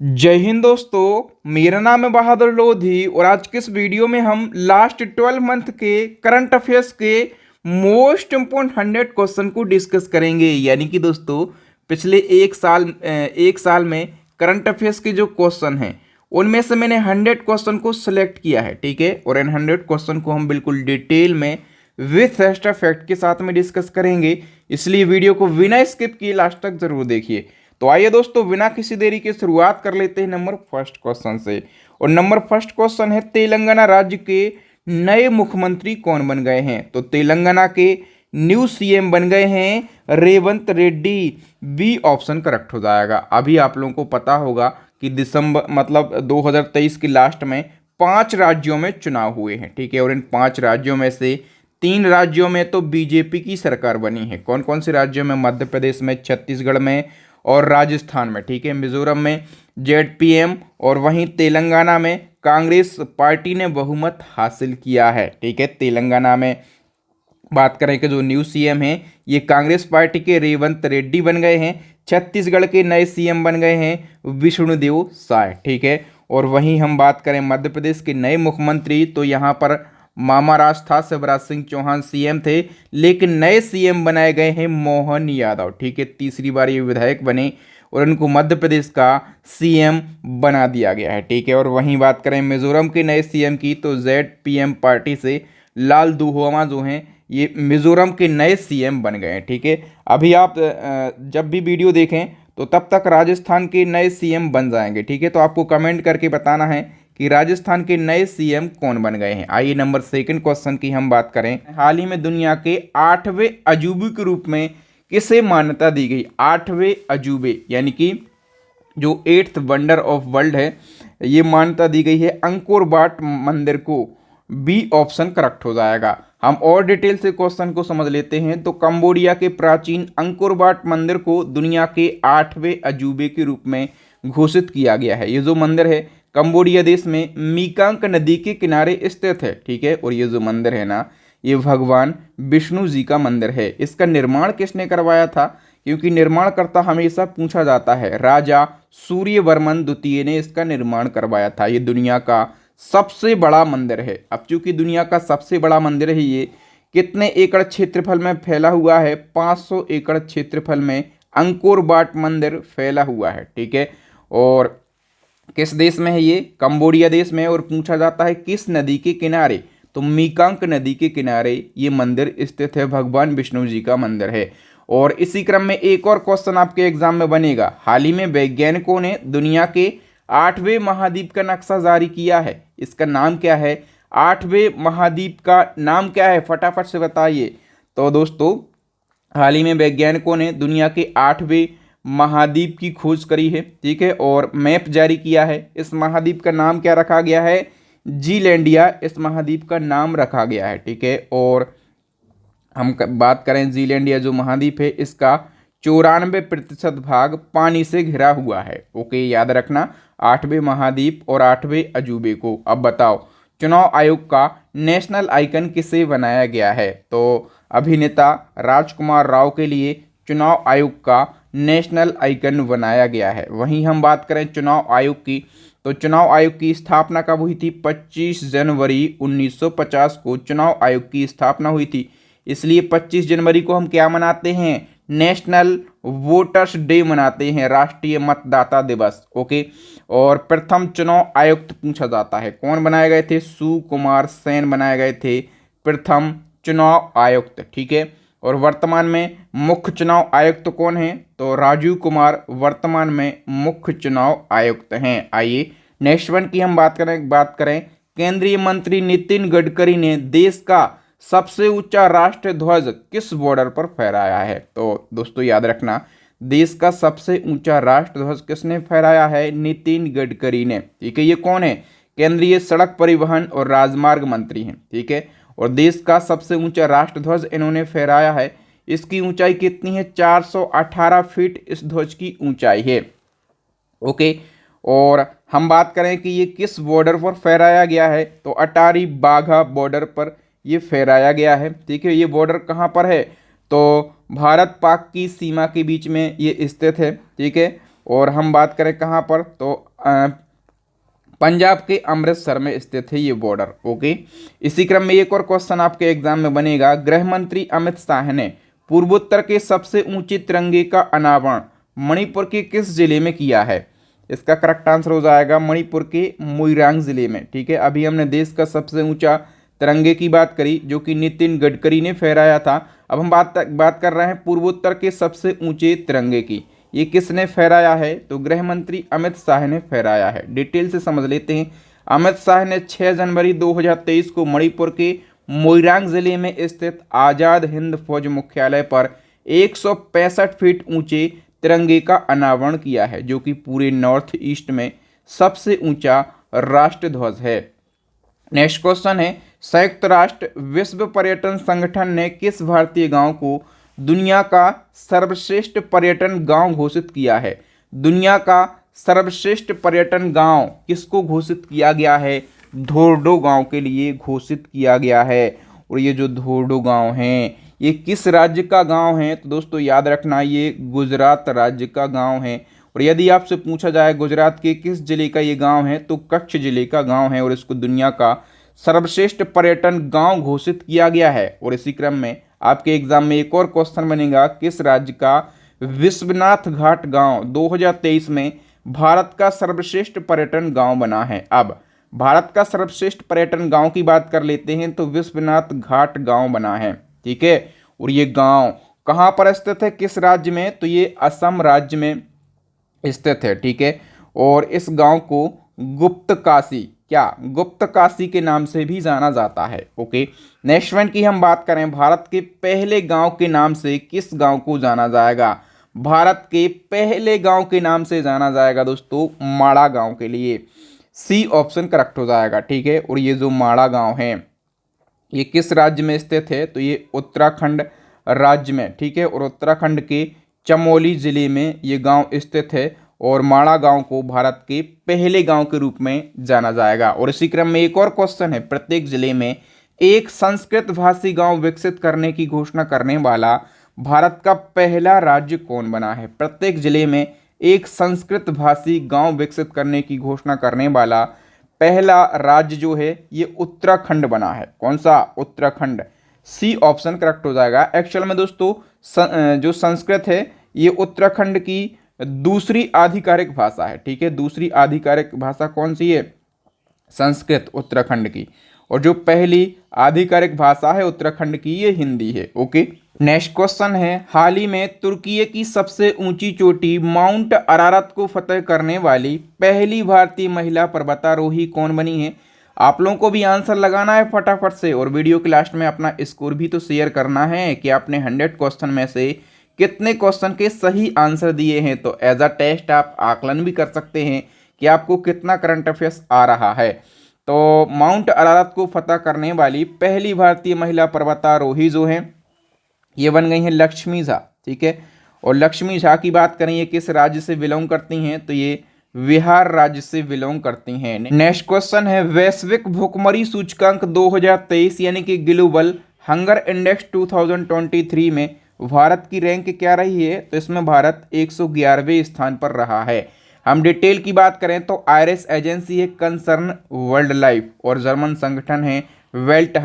जय हिंद दोस्तों, मेरा नाम है बहादुर लोधी और आज के इस वीडियो में हम लास्ट 12 मंथ के करंट अफेयर्स के मोस्ट इम्पोर्टेंट 100 क्वेश्चन को डिस्कस करेंगे। यानी कि दोस्तों पिछले एक साल में करंट अफेयर्स के जो क्वेश्चन हैं उनमें से मैंने 100 क्वेश्चन को सिलेक्ट किया है, ठीक है। और इन 100 क्वेश्चन को हम बिल्कुल डिटेल में विथ एक्स्ट्रा फैक्ट के साथ में डिस्कस करेंगे, इसलिए वीडियो को बिना स्किप किए लास्ट तक जरूर देखिए। तो आइए दोस्तों बिना किसी देरी के शुरुआत कर लेते हैं नंबर फर्स्ट क्वेश्चन से। और नंबर फर्स्ट क्वेश्चन है, तेलंगाना राज्य के नए मुख्यमंत्री कौन बन गए हैं? तो तेलंगाना के न्यू सीएम बन गए हैं Revanth Reddy. B option correct हो जाएगा। अभी आप लोगों को पता होगा कि दिसंबर 2023 की लास्ट में 5 राज्यों में चुनाव हुए हैं, ठीक है। और इन 5 राज्यों में से 3 राज्यों में तो बीजेपी की सरकार बनी है। कौन कौन से राज्यों में? मध्य प्रदेश में, छत्तीसगढ़ में और राजस्थान में, ठीक है। मिजोरम में जेडपीएम और वहीं तेलंगाना में कांग्रेस पार्टी ने बहुमत हासिल किया है, ठीक है। तेलंगाना में बात करें कि जो न्यू सीएम हैं ये कांग्रेस पार्टी के रेवंत रेड्डी बन गए हैं। छत्तीसगढ़ के नए सीएम बन गए हैं विष्णुदेव साय, ठीक है। और वहीं हम बात करें मध्य प्रदेश के नए मुख्यमंत्री, तो यहाँ पर मामा राज था, शिवराज सिंह चौहान सीएम थे, लेकिन नए सीएम बनाए गए हैं मोहन यादव, ठीक है। तीसरी बार ये विधायक बने और उनको मध्य प्रदेश का सीएम बना दिया गया है, ठीक है। और वहीं बात करें मिजोरम के नए सीएम की, तो जेडपीएम पार्टी से लाल दुहोमा जो हैं ये मिजोरम के नए सीएम बन गए हैं, ठीक है। अभी आप जब भी वीडियो देखें तो तब तक राजस्थान के नए सीएम बन जाएंगे, ठीक है। तो आपको कमेंट करके बताना है कि राजस्थान के नए सीएम कौन बन गए हैं। आइए नंबर सेकंड क्वेश्चन की हम बात करें। हाल ही में दुनिया के 8वें अजूबे के रूप में किसे मान्यता दी गई? 8वें अजूबे यानी कि जो 8th वंडर ऑफ वर्ल्ड है, ये मान्यता दी गई है अंकोर वाट मंदिर को। बी ऑप्शन करेक्ट हो जाएगा। हम और डिटेल से क्वेश्चन को समझ लेते हैं। तो कंबोडिया के प्राचीन अंकोर वाट मंदिर को दुनिया के 8वें अजूबे के रूप में घोषित किया गया है। ये जो मंदिर है कंबोडिया देश में मीकांक नदी के किनारे स्थित है, ठीक है। और ये जो मंदिर है ना, ये भगवान विष्णु जी का मंदिर है। इसका निर्माण किसने करवाया था? क्योंकि निर्माणकर्ता हमेशा पूछा जाता है, राजा सूर्यवर्मन द्वितीय ने इसका निर्माण करवाया था। ये दुनिया का सबसे बड़ा मंदिर है। अब चूंकि दुनिया का सबसे बड़ा मंदिर है, ये कितने एकड़ क्षेत्रफल में फैला हुआ है? 500 एकड़ क्षेत्रफल में अंकोर वाट मंदिर फैला हुआ है, ठीक है। और किस देश में है ये? कंबोडिया देश में। और पूछा जाता है किस नदी के किनारे? तो मीकांक नदी के किनारे ये मंदिर स्थित है, भगवान विष्णु जी का मंदिर है। और इसी क्रम में एक और क्वेश्चन आपके एग्जाम में बनेगा। हाल ही में वैज्ञानिकों ने दुनिया के 8वें महाद्वीप का नक्शा जारी किया है। इसका नाम क्या है? 8वें महाद्वीप का नाम क्या है? फटाफट से बताइए। तो दोस्तों हाल ही में वैज्ञानिकों ने दुनिया के 8वें महाद्वीप की खोज करी है, ठीक है। और मैप जारी किया है। इस महाद्वीप का नाम क्या रखा गया है? जीलैंडिया इस महाद्वीप का नाम रखा गया है, ठीक है। और हम बात करें जीलैंडिया जो महाद्वीप है, इसका 94% भाग पानी से घिरा हुआ है। ओके, याद रखना 8वें महाद्वीप और 8वें अजूबे को। अब बताओ चुनाव आयोग का नेशनल आइकन किसे बनाया गया है? तो अभिनेता राजकुमार राव के लिए चुनाव आयोग का नेशनल आइकन बनाया गया है। वहीं हम बात करें चुनाव आयोग की, तो चुनाव आयोग की स्थापना कब हुई थी? 25 जनवरी 1950 को चुनाव आयोग की स्थापना हुई थी। इसलिए 25 जनवरी को हम क्या मनाते हैं? नेशनल वोटर्स डे मनाते हैं, राष्ट्रीय मतदाता दिवस। ओके। और प्रथम चुनाव आयुक्त पूछा जाता है, कौन बनाए गए थे? सुकुमार सेन बनाए गए थे प्रथम चुनाव आयुक्त, ठीक है। और वर्तमान में मुख्य चुनाव आयुक्त कौन है? तो राजीव कुमार वर्तमान में मुख्य चुनाव आयुक्त हैं। आइए नेक्स्ट वन की हम बात करें। केंद्रीय मंत्री नितिन गडकरी ने देश का सबसे ऊंचा राष्ट्रीय ध्वज किस बॉर्डर पर फहराया है? तो दोस्तों याद रखना, देश का सबसे ऊंचा राष्ट्र ध्वज किसने फहराया है? नितिन गडकरी ने, ठीक है। ये कौन है? केंद्रीय सड़क परिवहन और राजमार्ग मंत्री हैं, ठीक है। और देश का सबसे ऊंचा राष्ट्र ध्वज इन्होंने फहराया है। इसकी ऊंचाई कितनी है? 418 फीट इस ध्वज की ऊंचाई है। ओके। और हम बात करें कि ये किस बॉर्डर पर फहराया गया है, तो अटारी बाघा बॉर्डर पर ये फहराया गया है, ठीक है। ये बॉर्डर कहाँ पर है? तो भारत पाक की सीमा के बीच में ये स्थित है, ठीक है। और हम बात करें कहाँ पर, तो पंजाब के अमृतसर में स्थित है ये बॉर्डर। ओके, इसी क्रम में एक और क्वेश्चन आपके एग्जाम में बनेगा, गृह मंत्री अमित शाह ने पूर्वोत्तर के सबसे ऊंचे तिरंगे का अनावरण मणिपुर के किस जिले में किया है? इसका करेक्ट आंसर हो जाएगा मणिपुर के मोइरांग जिले में। ठीक है, अभी हमने देश का सबसे ऊंचा तिरंगे की बात करी जो कि नितिन गडकरी ने फहराया था। अब हम बात कर रहे हैं पूर्वोत्तर के सबसे ऊंचे तिरंगे की। ये किसने फहराया है? तो गृह मंत्री अमित शाह ने फहराया है। डिटेल से समझ लेते हैं। अमित शाह ने 6 जनवरी 2023 को मणिपुर के मोइरांग जिले में स्थित आज़ाद हिंद फौज मुख्यालय पर 165 फीट ऊंचे तिरंगे का अनावरण किया है, जो कि पूरे नॉर्थ ईस्ट में सबसे ऊंचा राष्ट्रध्वज है। नेक्स्ट क्वेश्चन है, संयुक्त राष्ट्र विश्व पर्यटन संगठन ने किस भारतीय गांव को दुनिया का सर्वश्रेष्ठ पर्यटन गांव घोषित किया है? दुनिया का सर्वश्रेष्ठ पर्यटन गांव किसको घोषित किया गया है? धोर्डो गांव के लिए घोषित किया गया है। और ये जो धोर्डो गांव है ये किस राज्य का गांव है? तो दोस्तों याद रखना ये गुजरात राज्य का गांव है। और यदि आपसे पूछा जाए गुजरात के किस जिले का ये गांव है तो कच्छ जिले का गांव है और इसको दुनिया का सर्वश्रेष्ठ पर्यटन गांव घोषित किया गया है। और इसी क्रम में आपके एग्जाम में एक और क्वेश्चन बनेगा, किस राज्य का विश्वनाथ घाट गांव 2023 में भारत का सर्वश्रेष्ठ पर्यटन गांव बना है? अब भारत का सर्वश्रेष्ठ पर्यटन गांव की बात कर लेते हैं तो विश्वनाथ घाट गांव बना है। ठीक है, और ये गांव कहाँ पर स्थित है, किस राज्य में? तो ये असम राज्य में स्थित है। ठीक है, और इस गांव को गुप्त काशी, क्या गुप्त काशी के नाम से भी जाना जाता है। ओके, नेक्स्ट वन की हम बात करें, भारत के पहले गांव के नाम से किस गांव को जाना जाएगा? भारत के पहले गांव के नाम से जाना जाएगा दोस्तों माड़ा गांव के लिए। सी ऑप्शन करेक्ट हो जाएगा। ठीक है, और ये जो माड़ा गांव है ये किस राज्य में स्थित है? तो ये उत्तराखंड राज्य में। ठीक है, और उत्तराखंड के चमोली जिले में ये गांव स्थित है और माड़ा गांव को भारत के पहले गांव के रूप में जाना जाएगा। और इसी क्रम में एक और क्वेश्चन है, प्रत्येक जिले में एक संस्कृत भाषी गांव विकसित करने की घोषणा करने वाला भारत का पहला राज्य कौन बना है? प्रत्येक जिले में एक संस्कृत भाषी गांव विकसित करने की घोषणा करने वाला पहला राज्य जो है ये उत्तराखंड बना है। कौन सा? उत्तराखंड। सी ऑप्शन करेक्ट हो जाएगा। एक्चुअल में दोस्तों जो संस्कृत है ये उत्तराखंड की दूसरी आधिकारिक भाषा है। ठीक है, दूसरी आधिकारिक भाषा कौन सी है? संस्कृत उत्तराखंड की। और जो पहली आधिकारिक भाषा है उत्तराखंड की ये हिंदी है। ओके, नेक्स्ट क्वेश्चन है, हाल ही में तुर्की की सबसे ऊंची चोटी माउंट अरारत को फतह करने वाली पहली भारतीय महिला पर्वतारोही कौन बनी है? आप लोगों को भी आंसर लगाना है फटाफट से और वीडियो के लास्ट में अपना स्कोर भी तो शेयर करना है कि आपने 100 क्वेश्चन में से कितने क्वेश्चन के सही आंसर दिए हैं। तो एज अ टेस्ट आप आकलन भी कर सकते हैं कि आपको कितना करंट अफेयर्स आ रहा है। तो माउंट अरारत को फतह करने वाली पहली भारतीय महिला पर्वतारोही जो है ये बन गई हैं लक्ष्मी झा। ठीक है, और लक्ष्मी झा की बात करें ये किस राज्य से बिलोंग करती हैं? तो ये बिहार राज्य से बिलोंग करती हैं। नेक्स्ट क्वेश्चन है, वैश्विक भुखमरी सूचकांक 2023 यानी कि ग्लोबल हंगर इंडेक्स 2023 में भारत की रैंक क्या रही है? तो इसमें भारत 111वें स्थान पर रहा है। हम डिटेल की बात करें तो आयरिश एजेंसी है कंसर्न वर्ल्ड लाइफ और जर्मन संगठन है वेल्ट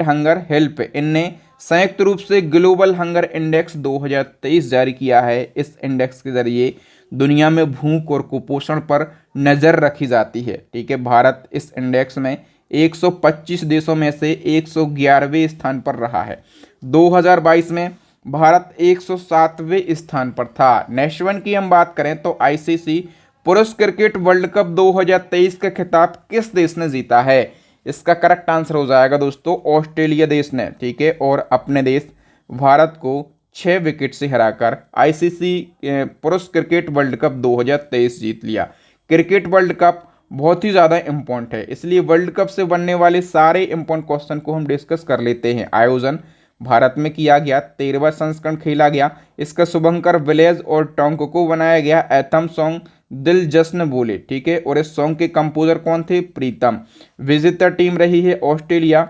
हंगर हेल्प, इनने संयुक्त रूप से ग्लोबल हंगर इंडेक्स 2023 जारी किया है। इस इंडेक्स के जरिए दुनिया में भूख और कुपोषण पर नज़र रखी जाती है। ठीक है, भारत इस इंडेक्स में 125 देशों में से 111वें स्थान पर रहा है। 2022 में भारत 107वें स्थान पर था। नेक्स्ट वन की हम बात करें तो आईसीसी पुरुष क्रिकेट वर्ल्ड कप 2023 का खिताब किस देश ने जीता है? इसका करेक्ट आंसर हो जाएगा दोस्तों ऑस्ट्रेलिया देश ने। ठीक है, और अपने देश भारत को 6 विकेट से हराकर आईसीसी पुरुष क्रिकेट वर्ल्ड कप 2023 जीत लिया। क्रिकेट वर्ल्ड कप बहुत ही ज़्यादा इम्पोर्टेंट है, इसलिए वर्ल्ड कप से बनने वाले सारे इम्पोर्टेंट क्वेश्चन को हम डिस्कस कर लेते हैं। आयोजन भारत में किया गया, 13वां संस्करण खेला गया, इसका शुभंकर विलेज और टोंक को बनाया गया, एथम सॉन्ग दिल जश्न बोले। ठीक है, और इस सॉन्ग के कंपोजर कौन थे? प्रीतम। विजेता टीम रही है ऑस्ट्रेलिया,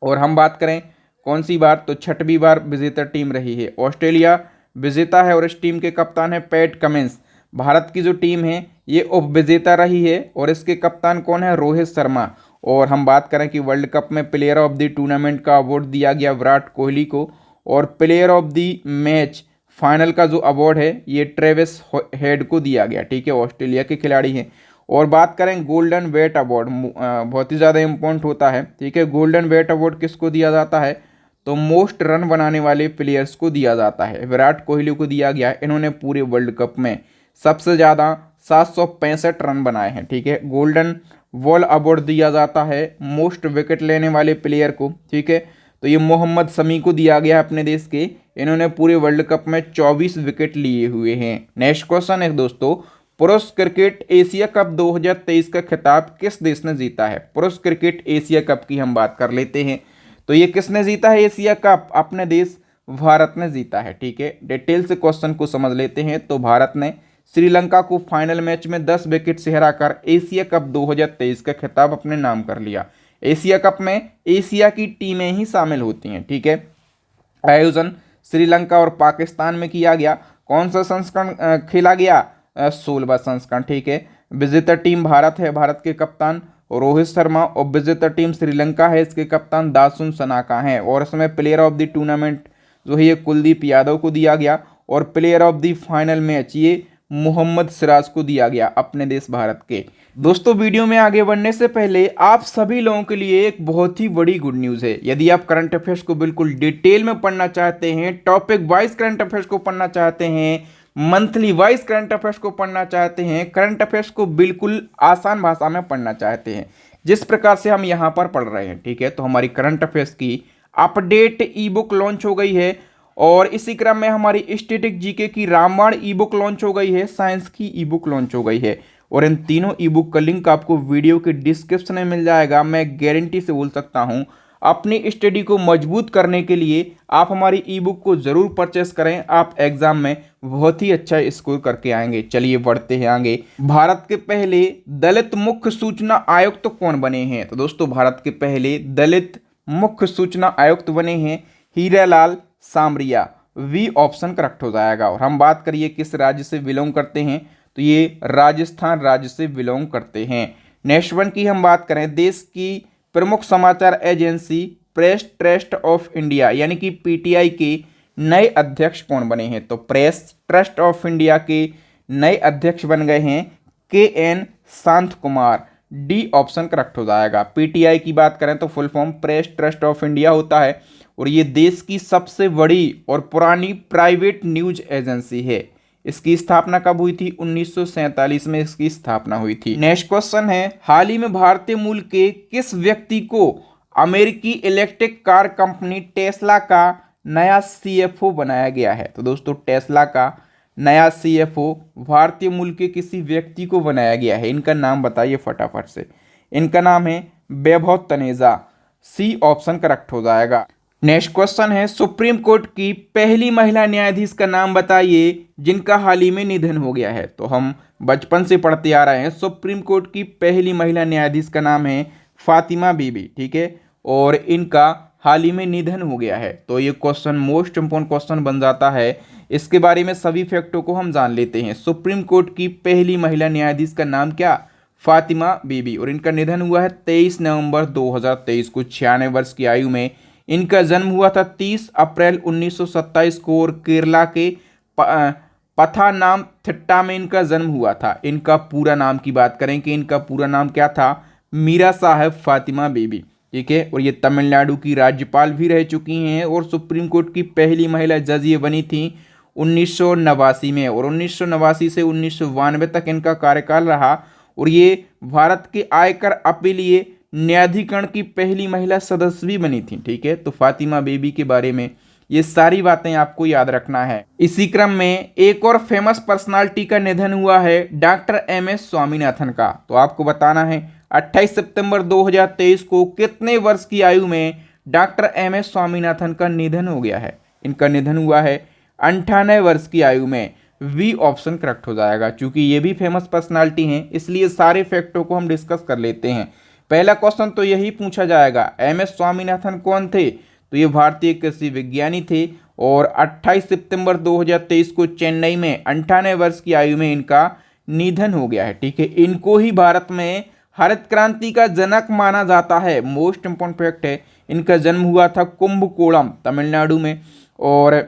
और हम बात करें कौन सी बार तो 6वीं बार विजेता टीम रही है ऑस्ट्रेलिया विजेता है और इस टीम के कप्तान है पैट कमिंस। भारत की जो टीम है ये उपविजेता रही है और इसके कप्तान कौन है? रोहित शर्मा। और हम बात करें कि वर्ल्ड कप में प्लेयर ऑफ द टूर्नामेंट का अवार्ड दिया गया विराट कोहली को, और player of the match final का जो अवार्ड है ये ट्रेविस हेड को दिया गया, ठीक है, ऑस्ट्रेलिया के खिलाड़ी हैं। और बात करें गोल्डन बैट अवार्ड, बहुत ही ज़्यादा इम्पोर्टेंट होता है, ठीक है। गोल्डन बैट अवार्ड किसको दिया जाता है? तो मोस्ट रन बनाने वाले प्लेयर्स को दिया जाता है, विराट कोहली को दिया गया। इन्होंने पूरे वर्ल्ड कप में सबसे ज़्यादा 765 रन बनाए हैं, ठीक है। गोल्डन बॉल अवार्ड दिया जाता है मोस्ट विकेट लेने वाले प्लेयर को, ठीक है। तो ये मोहम्मद शमी को दिया गया है अपने देश के, इन्होंने पूरे वर्ल्ड कप में 24 विकेट लिए हुए हैं। नेक्स्ट क्वेश्चन है दोस्तों, पुरुष क्रिकेट एशिया कप 2023 का खिताब किस देश ने जीता है? पुरुष क्रिकेट एशिया कप की हम बात कर लेते हैं, तो ये किसने जीता है एशिया कप? अपने देश भारत ने जीता है, ठीक है। डिटेल से क्वेश्चन को समझ लेते हैं। तो भारत ने श्रीलंका को फाइनल मैच में 10 विकेट से हराकर एशिया कप 2023 का खिताब अपने नाम कर लिया। एशिया कप में एशिया की टीमें ही शामिल होती हैं, ठीक है। आयोजन श्रीलंका और पाकिस्तान में किया गया। कौन सा संस्करण खेला गया? 16वां संस्करण, ठीक है। विजेता टीम भारत है, भारत के कप्तान रोहित शर्मा, और विजेता टीम श्रीलंका है, इसके कप्तान दासुन सनाका हैं। और इसमें प्लेयर ऑफ द टूर्नामेंट जो है ये कुलदीप यादव को दिया गया, और player of the final match ये मोहम्मद सिराज को दिया गया अपने देश भारत के। दोस्तों वीडियो में आगे बढ़ने से पहले आप सभी लोगों के लिए एक बहुत ही बड़ी गुड न्यूज़ है। यदि आप करंट अफेयर्स को बिल्कुल डिटेल में पढ़ना चाहते हैं, टॉपिक वाइज करंट अफेयर्स को पढ़ना चाहते हैं, मंथली वाइज करंट अफेयर्स को पढ़ना चाहते हैं, करंट अफेयर्स को बिल्कुल आसान भाषा में पढ़ना चाहते हैं, जिस प्रकार से हम यहाँ पर पढ़ रहे हैं, ठीक है। तो हमारी करंट अफेयर्स की अपडेट ई बुक लॉन्च हो गई है, और इसी क्रम में हमारी स्टैटिक जीके की रामायण ई बुक लॉन्च हो गई है, साइंस की ई बुक लॉन्च हो गई है। और इन तीनों ई बुक का लिंक आपको वीडियो के डिस्क्रिप्शन में मिल जाएगा। मैं गारंटी से बोल सकता हूं, अपनी स्टडी को मजबूत करने के लिए आप हमारी ई बुक को जरूर परचेस करें, आप एग्जाम में बहुत ही अच्छा स्कोर करके आएंगे। चलिए बढ़ते हैं आगे। भारत के पहले दलित मुख्य सूचना आयुक्त कौन बने हैं? तो दोस्तों भारत के पहले दलित मुख्य सूचना आयुक्त बने हैं Hiralal Samariya. We option correct हो जाएगा। और हम बात करिए किस राज्य से बिलोंग करते हैं, तो ये राजस्थान राज्य से बिलोंग करते हैं। नेक्स्ट वन की हम बात करें, देश की प्रमुख समाचार agency press trust of India यानी कि पीटीआई के नए अध्यक्ष कौन बने हैं? तो प्रेस ट्रस्ट ऑफ इंडिया के नए अध्यक्ष बन गए हैं KN शांत कुमार। डी ऑप्शन करेक्ट हो जाएगा। पीटीआई की बात करें तो full form press trust of India होता है, और ये देश की सबसे बड़ी और पुरानी प्राइवेट न्यूज एजेंसी है। इसकी स्थापना कब हुई थी? 1947 में इसकी स्थापना हुई थी। नेक्स्ट क्वेश्चन है, हाल ही में भारतीय मूल के किस व्यक्ति को अमेरिकी इलेक्ट्रिक कार कंपनी टेस्ला का नया CFO बनाया गया है? तो दोस्तों टेस्ला का नया CFO भारतीय मूल के किसी व्यक्ति को बनाया गया है। इनका नाम बताइए फटाफट से। इनका नाम है वैभव तनेजा। सी ऑप्शन करेक्ट हो जाएगा। नेक्स्ट क्वेश्चन है, सुप्रीम कोर्ट की पहली महिला न्यायाधीश का नाम बताइए जिनका हाल ही में निधन हो गया है। तो हम बचपन से पढ़ते आ रहे हैं, सुप्रीम कोर्ट की पहली महिला न्यायाधीश का नाम है फातिमा बीबी, ठीक है, और इनका हाल ही में निधन हो गया है। तो ये क्वेश्चन मोस्ट इंपोर्टेंट क्वेश्चन बन जाता है। इसके बारे में सभी फैक्टों को हम जान लेते हैं। सुप्रीम कोर्ट की पहली महिला न्यायाधीश का नाम क्या? फातिमा बीबी। और इनका निधन हुआ है 23 नवंबर 2023 को 96 वर्ष की आयु में। इनका जन्म हुआ था 30 अप्रैल 1927 को, और केरला के पथानामथिट्टा में इनका जन्म हुआ था। इनका पूरा नाम की बात करें कि इनका पूरा नाम क्या था? मीरा साहब फातिमा बीबी, ठीक है। और ये तमिलनाडु की राज्यपाल भी रह चुकी हैं, और सुप्रीम कोर्ट की पहली महिला जज ये बनी थी 1989 में, और 1989 से 1992 तक इनका कार्यकाल रहा। और ये भारत के आयकर अपीलीय न्यायाधिकरण की पहली महिला सदस्य भी बनी थी, ठीक है। तो फातिमा बीबी के बारे में ये सारी बातें आपको याद रखना है। इसी क्रम में एक और फेमस पर्सनालिटी का निधन हुआ है डॉक्टर MS स्वामीनाथन का। तो आपको बताना है 28 सितंबर 2023 को कितने वर्ष की आयु में डॉक्टर MS स्वामीनाथन का निधन हो गया है? इनका निधन हुआ है 98 वर्ष की आयु में। वी ऑप्शन करेक्ट हो जाएगा। चूंकि ये भी फेमस पर्सनालिटी हैं, इसलिए सारे फैक्टों को हम डिस्कस कर लेते हैं। पहला क्वेश्चन तो यही पूछा जाएगा, MS स्वामीनाथन कौन थे? तो ये भारतीय कृषि विज्ञानी थे, और 28 सितंबर 2023 को चेन्नई में 98 वर्ष की आयु में इनका निधन हो गया है। ठीक है, इनको ही भारत में हरित क्रांति का जनक माना जाता है। मोस्ट इंपोर्टेंट फैक्ट है, इनका जन्म हुआ था कुंभकोणम तमिलनाडु में, और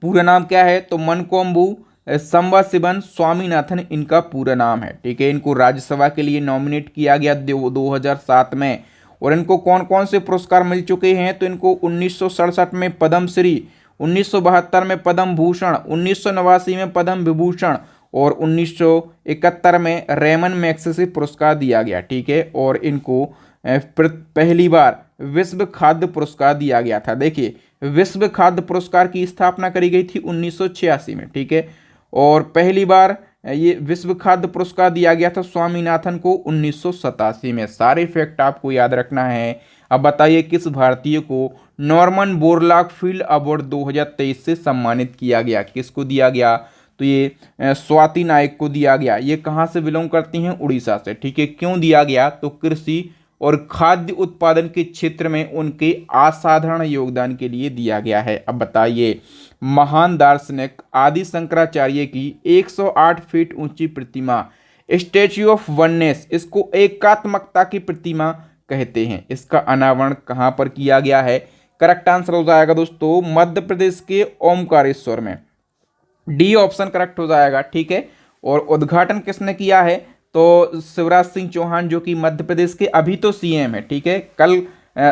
पूरा नाम क्या है तो मनकोम्बू संबशिवन स्वामीनाथन इनका पूरा नाम है। ठीक है, इनको राज्यसभा के लिए नॉमिनेट किया गया 2007 में। और इनको कौन कौन से पुरस्कार मिल चुके हैं तो इनको 1967 में पद्मश्री, 1972 में पद्म भूषण, 1989 में पद्म विभूषण और 1971 में रेमन मैग्सेसे पुरस्कार दिया गया। ठीक है, और इनको पहली बार विश्व खाद्य पुरस्कार दिया गया था। देखिए, विश्व खाद्य पुरस्कार की स्थापना करी गई थी 1986 में। ठीक है, और पहली बार ये विश्व खाद्य पुरस्कार दिया गया था स्वामीनाथन को 1987 में। सारे फैक्ट आपको याद रखना है। अब बताइए किस भारतीय को नॉर्मन बोरलॉग फील्ड अवार्ड 2023 से सम्मानित किया गया? किसको दिया गया तो ये स्वाति नायक को दिया गया। ये कहाँ से बिलोंग करती हैं? उड़ीसा से। ठीक है, क्यों दिया गया तो कृषि और खाद्य उत्पादन के क्षेत्र में उनके असाधारण योगदान के लिए दिया गया है। अब बताइए, महान दार्शनिक आदि शंकराचार्य की 108 फीट ऊंची प्रतिमा स्टैच्यू ऑफ वननेस, इसको एकात्मकता की प्रतिमा कहते हैं। इसका अनावरण कहाँ पर किया गया है? करेक्ट आंसर हो जाएगा दोस्तों मध्य प्रदेश के ओमकारेश्वर में। डी ऑप्शन करेक्ट हो जाएगा। ठीक है, और उद्घाटन किसने किया है तो शिवराज सिंह चौहान, जो कि मध्य प्रदेश के अभी तो सीएम है। ठीक है, कल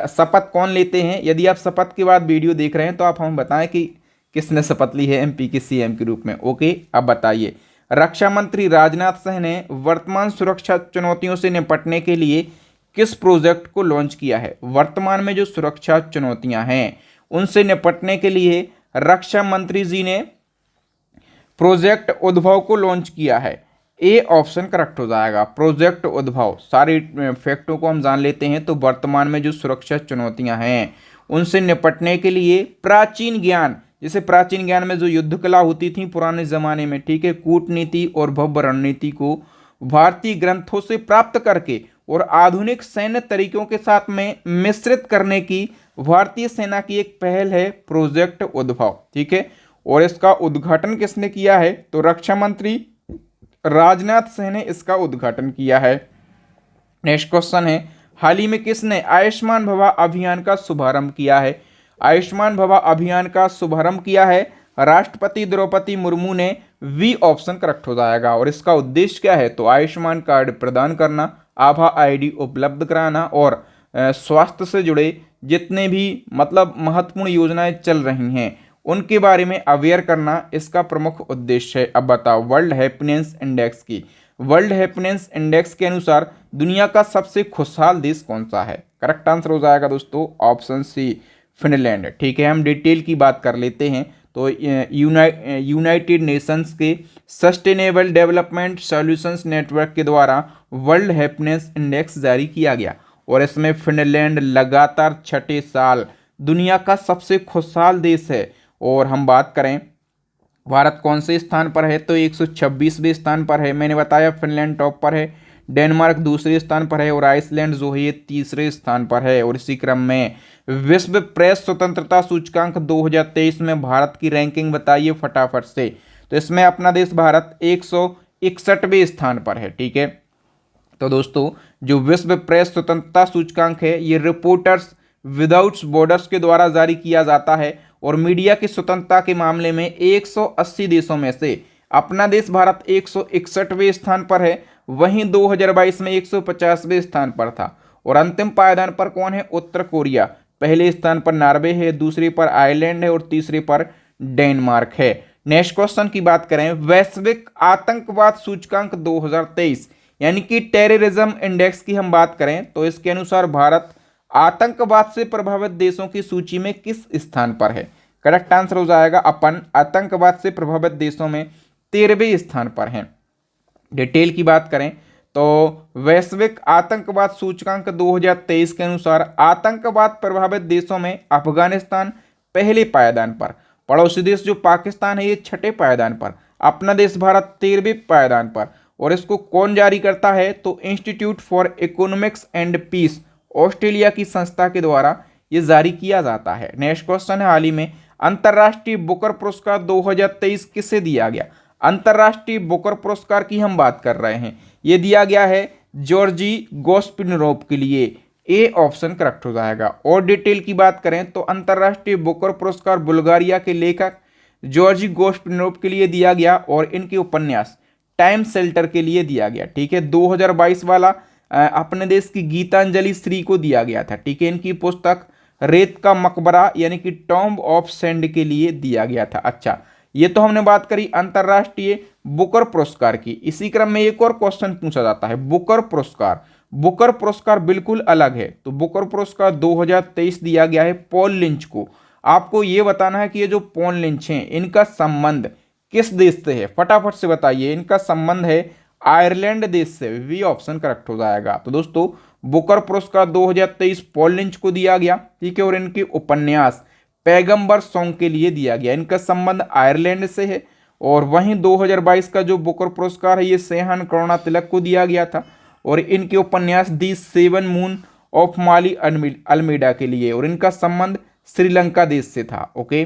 शपथ कौन लेते हैं? यदि आप शपथ के बाद वीडियो देख रहे हैं तो आप हमें बताएं कि किसने शपथ ली है एमपी के सीएम के रूप में। ओके, अब बताइए, रक्षा मंत्री राजनाथ सिंह ने वर्तमान सुरक्षा चुनौतियों से निपटने के लिए किस प्रोजेक्ट को लॉन्च किया है? वर्तमान में जो सुरक्षा चुनौतियां हैं उनसे निपटने के लिए रक्षा मंत्री जी ने प्रोजेक्ट उद्भव को लॉन्च किया है। ए ऑप्शन करेक्ट हो जाएगा, प्रोजेक्ट उद्भव। सारे फैक्टों को हम जान लेते हैं। तो वर्तमान में जो सुरक्षा चुनौतियां हैं उनसे निपटने के लिए प्राचीन ज्ञान, जैसे प्राचीन ज्ञान में जो युद्ध कला होती थी पुराने जमाने में, ठीक है, कूटनीति और भव्य रणनीति को भारतीय ग्रंथों से प्राप्त करके और आधुनिक सैन्य तरीकों के साथ में मिश्रित करने की भारतीय सेना की एक पहल है प्रोजेक्ट उद्भव। ठीक है, और इसका उद्घाटन किसने किया है तो रक्षा मंत्री राजनाथ सिंह ने इसका उद्घाटन किया है। नेक्स्ट क्वेश्चन है, हाल ही में किसने आयुष्मान भवा अभियान का शुभारंभ किया है? आयुष्मान भवा अभियान का शुभारंभ किया है राष्ट्रपति द्रौपदी मुर्मू ने। वी ऑप्शन करेक्ट हो जाएगा। और इसका उद्देश्य क्या है तो आयुष्मान कार्ड प्रदान करना, आभा आईडी उपलब्ध कराना और स्वास्थ्य से जुड़े जितने भी मतलब महत्वपूर्ण योजनाएं चल रही हैं उनके बारे में अवेयर करना इसका प्रमुख उद्देश्य है। अब बताओ, वर्ल्ड हैप्पीनेस इंडेक्स की, वर्ल्ड हैप्पीनेस इंडेक्स के अनुसार दुनिया का सबसे खुशहाल देश कौन सा है? करेक्ट आंसर हो जाएगा दोस्तों ऑप्शन सी, फिनलैंड। ठीक है, हम डिटेल की बात कर लेते हैं। तो यूनाइटेड नेशंस के सस्टेनेबल डेवलपमेंट सॉल्यूशंस नेटवर्क के द्वारा वर्ल्ड हैप्पीनेस इंडेक्स जारी किया गया और इसमें फिनलैंड लगातार छठे साल दुनिया का सबसे खुशहाल देश है। और हम बात करें भारत कौन से स्थान पर है तो 126वें स्थान पर है। मैंने बताया फिनलैंड टॉप पर है, डेनमार्क दूसरे स्थान पर है और आइसलैंड जो है ये तीसरे स्थान पर है। और इसी क्रम में विश्व प्रेस स्वतंत्रता सूचकांक 2023 में भारत की रैंकिंग बताइए फटाफट से। तो इसमें अपना देश भारत 161वें स्थान पर है। ठीक है, तो दोस्तों जो विश्व प्रेस स्वतंत्रता सूचकांक है ये रिपोर्टर्स विदाउट बॉर्डर्स के द्वारा जारी किया जाता है और मीडिया की स्वतंत्रता के मामले में 180 देशों में से अपना देश भारत 161वें स्थान पर है। वहीं 2022 में 150वें स्थान पर था। और अंतिम पायदान पर कौन है? उत्तर कोरिया। पहले स्थान पर नॉर्वे है, दूसरे पर आयरलैंड है और तीसरे पर डेनमार्क है। नेक्स्ट क्वेश्चन की बात करें, वैश्विक आतंकवाद सूचकांक 2023 यानी कि टेररिज्म इंडेक्स की हम बात करें तो इसके अनुसार भारत आतंकवाद से प्रभावित देशों की सूची में किस स्थान पर है? करेक्ट आंसर हो जाएगा अपन आतंकवाद से प्रभावित देशों में 13वें स्थान पर हैं। डिटेल की बात करें तो वैश्विक आतंकवाद सूचकांक 2023 के अनुसार आतंकवाद प्रभावित देशों में अफगानिस्तान पहले पायदान पर, पड़ोसी देश जो पाकिस्तान है ये छठे पायदान पर, अपना देश भारत 13वें पायदान पर। और इसको कौन जारी करता है तो institute for economics and peace Australia की संस्था के द्वारा ये जारी किया जाता है। नेक्स्ट क्वेश्चन है, हाल ही में अंतर्राष्ट्रीय बुकर पुरस्कार 2023 किसे दिया गया? अंतर्राष्ट्रीय बुकर पुरस्कार की हम बात कर रहे हैं, ये दिया गया है जॉर्जी गोस्पिनरोव के लिए। ए ऑप्शन करेक्ट हो जाएगा। और डिटेल की बात करें तो अंतर्राष्ट्रीय बुकर पुरस्कार बुल्गारिया के लेखक जॉर्जी गोस्पिनरोव के लिए दिया गया और इनके उपन्यास टाइम शेल्टर के लिए दिया गया। ठीक है, 2022 वाला अपने देश की गीतांजलि श्री को दिया गया था। ठीक है, इनकी पुस्तक रेत का मकबरा यानी कि टॉम्ब ऑफ सैंड के लिए दिया गया था। अच्छा, ये तो हमने बात करी अंतर्राष्ट्रीय बुकर पुरस्कार की। इसी क्रम में एक और क्वेश्चन पूछा जाता है, बुकर पुरस्कार। बुकर पुरस्कार बिल्कुल अलग है। तो बुकर पुरस्कार 2023 दिया गया है पॉल लिंच को। आपको ये बताना है कि ये जो पॉल लिंच हैं इनका संबंध किस देश से है, फटाफट से बताइए। इनका संबंध है आयरलैंड देश से। वी ऑप्शन करेक्ट हो जाएगा। तो दोस्तों बुकर पुरस्कार 2023 पॉल लिंच को दिया गया। ठीक है, और इनके उपन्यास पैगंबर सॉन्ग के लिए दिया गया। इनका संबंध आयरलैंड से है। और वहीं 2022 का जो बुकर पुरस्कार है ये सेहन करुणा तिलक को दिया गया था और इनके उपन्यास the seven moon of Maali Almeida के लिए, और इनका संबंध श्रीलंका देश से था। ओके,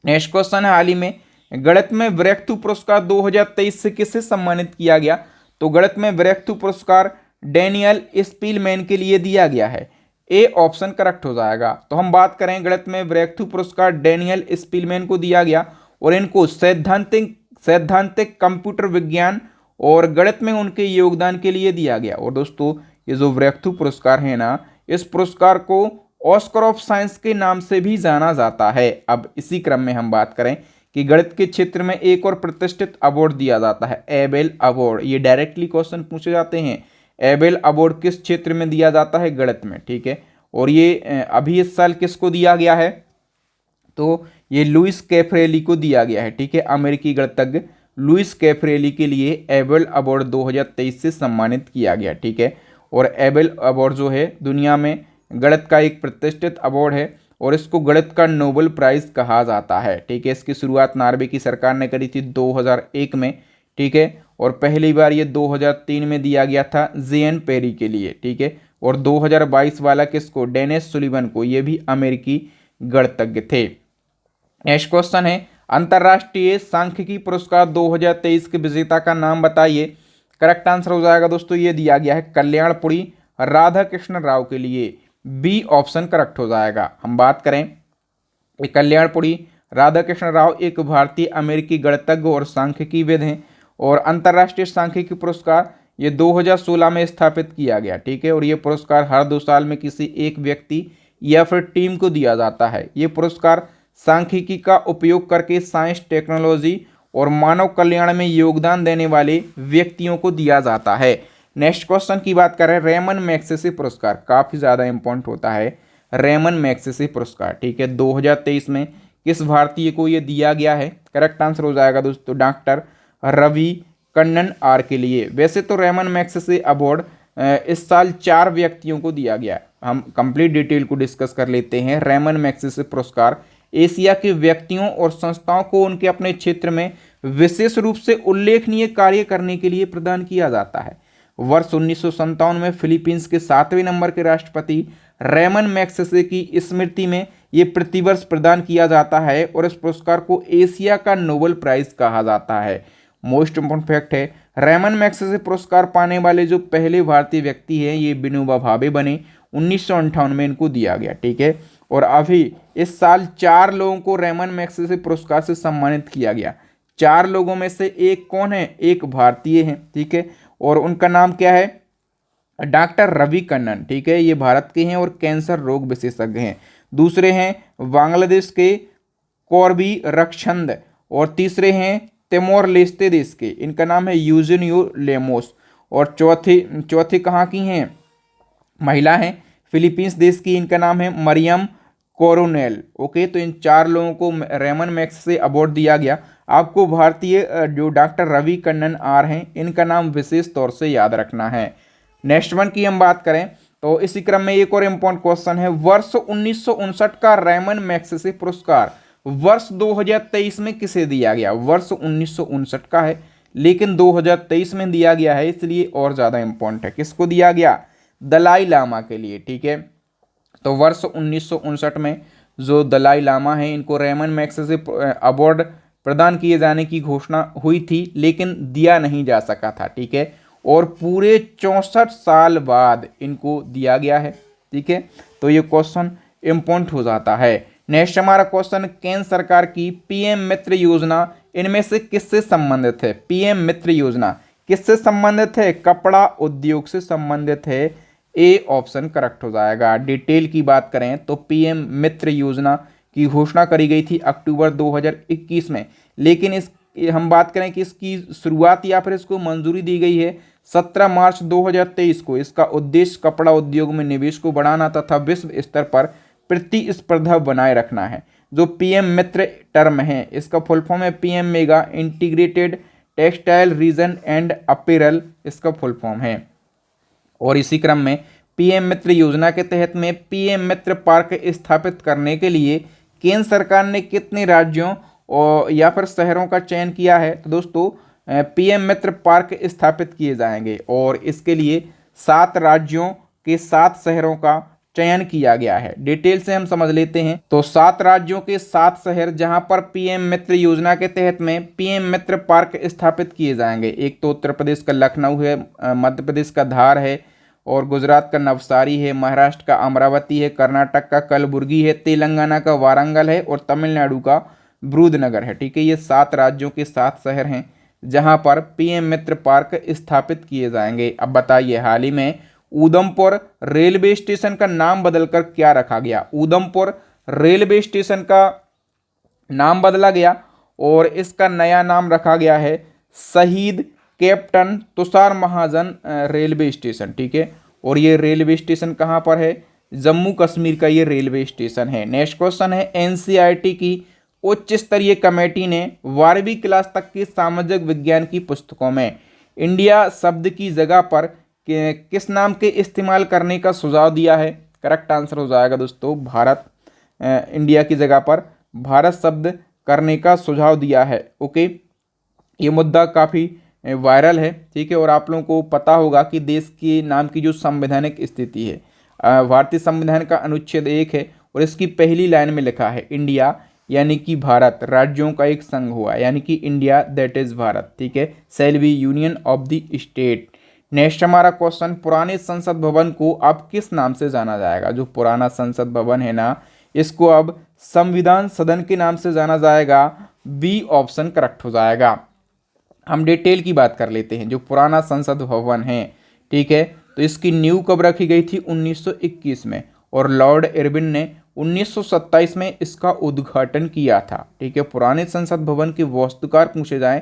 नेक्स्ट क्वेश्चन है, हाल ही में गणित में ब्रेकथ्रू पुरस्कार 2023 से किसे सम्मानित किया गया? तो गणित में ब्रेकथ्रू पुरस्कार डैनियल स्पीलमैन के लिए दिया गया है। ए ऑप्शन करेक्ट हो जाएगा। तो हम बात करें गणित में ब्रेकथ्रू पुरस्कार डैनियल स्पीलमैन को दिया गया और इनको सैद्धांतिक कंप्यूटर विज्ञान और गणित में उनके योगदान के लिए दिया गया। और दोस्तों ये जो ब्रेकथ्रू पुरस्कार है ना, इस पुरस्कार को ऑस्कर ऑफ साइंस के नाम से भी जाना जाता है। अब इसी क्रम में हम बात करें कि गणित के क्षेत्र में एक और प्रतिष्ठित अवार्ड दिया जाता है, एबेल अवार्ड। ये डायरेक्टली क्वेश्चन पूछे जाते हैं, एबेल अवार्ड किस क्षेत्र में दिया जाता है? गणित में। ठीक है, और ये अभी इस साल किसको दिया गया है? तो ये लुइस कैफरेली को दिया गया है। ठीक है, अमेरिकी गणितज्ञ लुइस कैफरेली के लिए एबेल अवार्ड 2023 से सम्मानित किया गया। ठीक है, और एबेल अवार्ड जो है दुनिया में गणित का एक प्रतिष्ठित अवार्ड है और इसको गणित का नोबेल प्राइज कहा जाता है। ठीक है, इसकी शुरुआत नॉर्वे की सरकार ने करी थी 2001 में। ठीक है, और पहली बार ये 2003 में दिया गया था जेएन पेरी के लिए। ठीक है, और 2022 वाला किसको? डेनिस सुलिवन को। ये भी अमेरिकी गणितज्ञ थे। नेक्स्ट क्वेश्चन है, अंतर्राष्ट्रीय सांख्यिकी पुरस्कार 2023 के विजेता का नाम बताइए। करेक्ट आंसर हो जाएगा दोस्तों, ये दिया गया है कल्याणपुरी राधाकृष्ण राव के लिए। बी ऑप्शन करेक्ट हो जाएगा। हम बात करें कल्याणपुरी राधाकृष्ण राव एक भारतीय अमेरिकी गणितज्ञ और सांख्यिकीविद हैं और अंतर्राष्ट्रीय सांख्यिकी पुरस्कार ये 2016 में स्थापित किया गया। ठीक है, और ये पुरस्कार हर 2 साल में किसी एक व्यक्ति या फिर टीम को दिया जाता है। ये पुरस्कार सांख्यिकी का उपयोग करके साइंस, टेक्नोलॉजी और मानव कल्याण में योगदान देने वाले व्यक्तियों को दिया जाता है। नेक्स्ट क्वेश्चन की बात करें, रेमन मैग्सेसे पुरस्कार काफ़ी ज़्यादा इंपॉर्टेंट होता है। रेमन मैग्सेसे पुरस्कार, ठीक है, 2023 में किस भारतीय को ये दिया गया है? करेक्ट आंसर हो जाएगा दोस्तों डॉक्टर रवि कन्नन आर के लिए। वैसे तो रेमन मैग्सेसे अवार्ड इस साल 4 व्यक्तियों को दिया गया है। हम कंप्लीट डिटेल को डिस्कस कर लेते हैं। रेमन मैग्सेसे पुरस्कार एशिया के व्यक्तियों और संस्थाओं को उनके अपने क्षेत्र में विशेष रूप से उल्लेखनीय कार्य करने के लिए प्रदान किया जाता है। वर्ष 1957 में फिलीपींस के 7वें नंबर के राष्ट्रपति रेमन मैग्सेसे की स्मृति में ये प्रतिवर्ष प्रदान किया जाता है और इस पुरस्कार को एशिया का नोबेल प्राइज कहा जाता है। मोस्ट इंपोर्टेंट फैक्ट है, रेमन मैग्सेसे पुरस्कार पाने वाले जो पहले भारतीय व्यक्ति हैं ये विनोबा भावे बने। 1958 में इनको दिया गया। ठीक है, और अभी इस साल 4 लोगों को रेमन मैग्सेसे पुरस्कार से सम्मानित किया गया। 4 लोगों में से एक कौन है? एक भारतीय हैं। ठीक है, और उनका नाम क्या है? डॉक्टर रवि कन्नन। ठीक है, ये भारत के हैं और कैंसर रोग विशेषज्ञ हैं। दूसरे हैं बांग्लादेश के कौरबी रक्षंद और तीसरे हैं तिमोर लेस्ते देश के, इनका नाम है यूजेनियो लेमोस। और चौथी कहाँ की हैं? महिला हैं, फिलीपींस देश की, इनका नाम है मरियम कोरोनेल। ओके, तो इन 4 लोगों को रेमन मैग्सेसे अवार्ड दिया गया। आपको भारतीय जो डॉक्टर रवि कन्नन आर हैं इनका नाम विशेष तौर से याद रखना है। नेक्स्ट वन की हम बात करें तो इसी क्रम में एक और इम्पोर्टेंट क्वेश्चन है, वर्ष 1959 का रेमन मैग्सेसे पुरस्कार वर्ष 2023 में किसे दिया गया? वर्ष 1959 का है लेकिन 2023 में दिया गया है, इसलिए और ज़्यादा इम्पोर्टेंट है। किसको दिया गया? दलाई लामा के लिए। ठीक है, तो वर्ष 1959 में जो दलाई लामा हैं, इनको रेमन मैग्सेसे अवार्ड प्रदान किए जाने की घोषणा हुई थी, लेकिन दिया नहीं जा सका था। ठीक है, और पूरे 64 साल बाद इनको दिया गया है। ठीक है, तो ये क्वेश्चन इम्पोर्टेंट हो जाता है। नेक्स्ट हमारा क्वेश्चन, केंद्र सरकार की पीएम मित्र योजना इनमें से किससे संबंधित है? पीएम मित्र योजना किससे संबंधित है? कपड़ा उद्योग से संबंधित है। ए ऑप्शन करेक्ट हो जाएगा। डिटेल की बात करें तो पीएम मित्र योजना की घोषणा करी गई थी अक्टूबर 2021 में, लेकिन इस हम बात करें कि इसकी शुरुआत या फिर इसको मंजूरी दी गई है 17 मार्च 2023 को। इसका उद्देश्य कपड़ा उद्योग में निवेश को बढ़ाना तथा विश्व स्तर पर प्रतिस्पर्धा बनाए रखना है। जो पीएम मित्र टर्म है, इसका फुल फॉर्म है PM mega integrated textile region and apparel, इसका फुल फॉर्म है। और इसी क्रम में पीएम मित्र योजना के तहत में पीएम मित्र पार्क स्थापित करने के लिए केंद्र सरकार ने कितने राज्यों और या फिर शहरों का चयन किया है? तो दोस्तों पीएम मित्र पार्क स्थापित किए जाएंगे और इसके लिए 7 राज्यों के 7 शहरों का चयन किया गया है। डिटेल से हम समझ लेते हैं। तो 7 राज्यों के 7 शहर जहां पर पीएम मित्र योजना के तहत में पीएम मित्र पार्क स्थापित किए जाएंगे। एक तो उत्तर प्रदेश का लखनऊ है, मध्य प्रदेश का धार है, और गुजरात का नवसारी है, महाराष्ट्र का अमरावती है, कर्नाटक का कलबुर्गी है, तेलंगाना का वारंगल है और तमिलनाडु का विरुधनगर है। ठीक है, ये 7 राज्यों के 7 शहर हैं जहां पर पीएम मित्र पार्क स्थापित किए जाएंगे। अब बताइए, हाल ही में उधमपुर रेलवे स्टेशन का नाम बदलकर क्या रखा गया? उधमपुर रेलवे स्टेशन का नाम बदला गया और इसका नया नाम रखा गया है शहीद कैप्टन तुषार महाजन रेलवे स्टेशन। ठीक है, और ये रेलवे स्टेशन कहाँ पर है? जम्मू कश्मीर का ये रेलवे स्टेशन है। नेक्स्ट क्वेश्चन है, एनसीईआरटी की उच्च स्तरीय कमेटी ने 12वीं क्लास तक की सामाजिक विज्ञान की पुस्तकों में इंडिया शब्द की जगह पर किस नाम के इस्तेमाल करने का सुझाव दिया है? करेक्ट आंसर हो जाएगा दोस्तों भारत। इंडिया की जगह पर भारत शब्द करने का सुझाव दिया है। ओके, ये मुद्दा काफ़ी वायरल है। ठीक है, और आप लोगों को पता होगा कि देश के नाम की जो संवैधानिक स्थिति है, भारतीय संविधान का अनुच्छेद 1 है और इसकी पहली लाइन में लिखा है इंडिया यानी कि भारत राज्यों का एक संघ हुआ, यानी कि इंडिया दैट इज भारत। ठीक है, shall be union of the state. Next हमारा क्वेश्चन, पुराने संसद भवन को अब किस नाम से जाना जाएगा? जो पुराना संसद भवन है ना, इसको अब संविधान सदन के नाम से जाना जाएगा। बी ऑप्शन करेक्ट हो जाएगा। हम डिटेल की बात कर लेते हैं। जो पुराना संसद भवन है, ठीक है, तो इसकी नींव कब रखी गई थी? 1921 में, और लॉर्ड इरविन ने 1927 में इसका उद्घाटन किया था। ठीक है, पुराने संसद भवन के वास्तुकार पूछे जाएं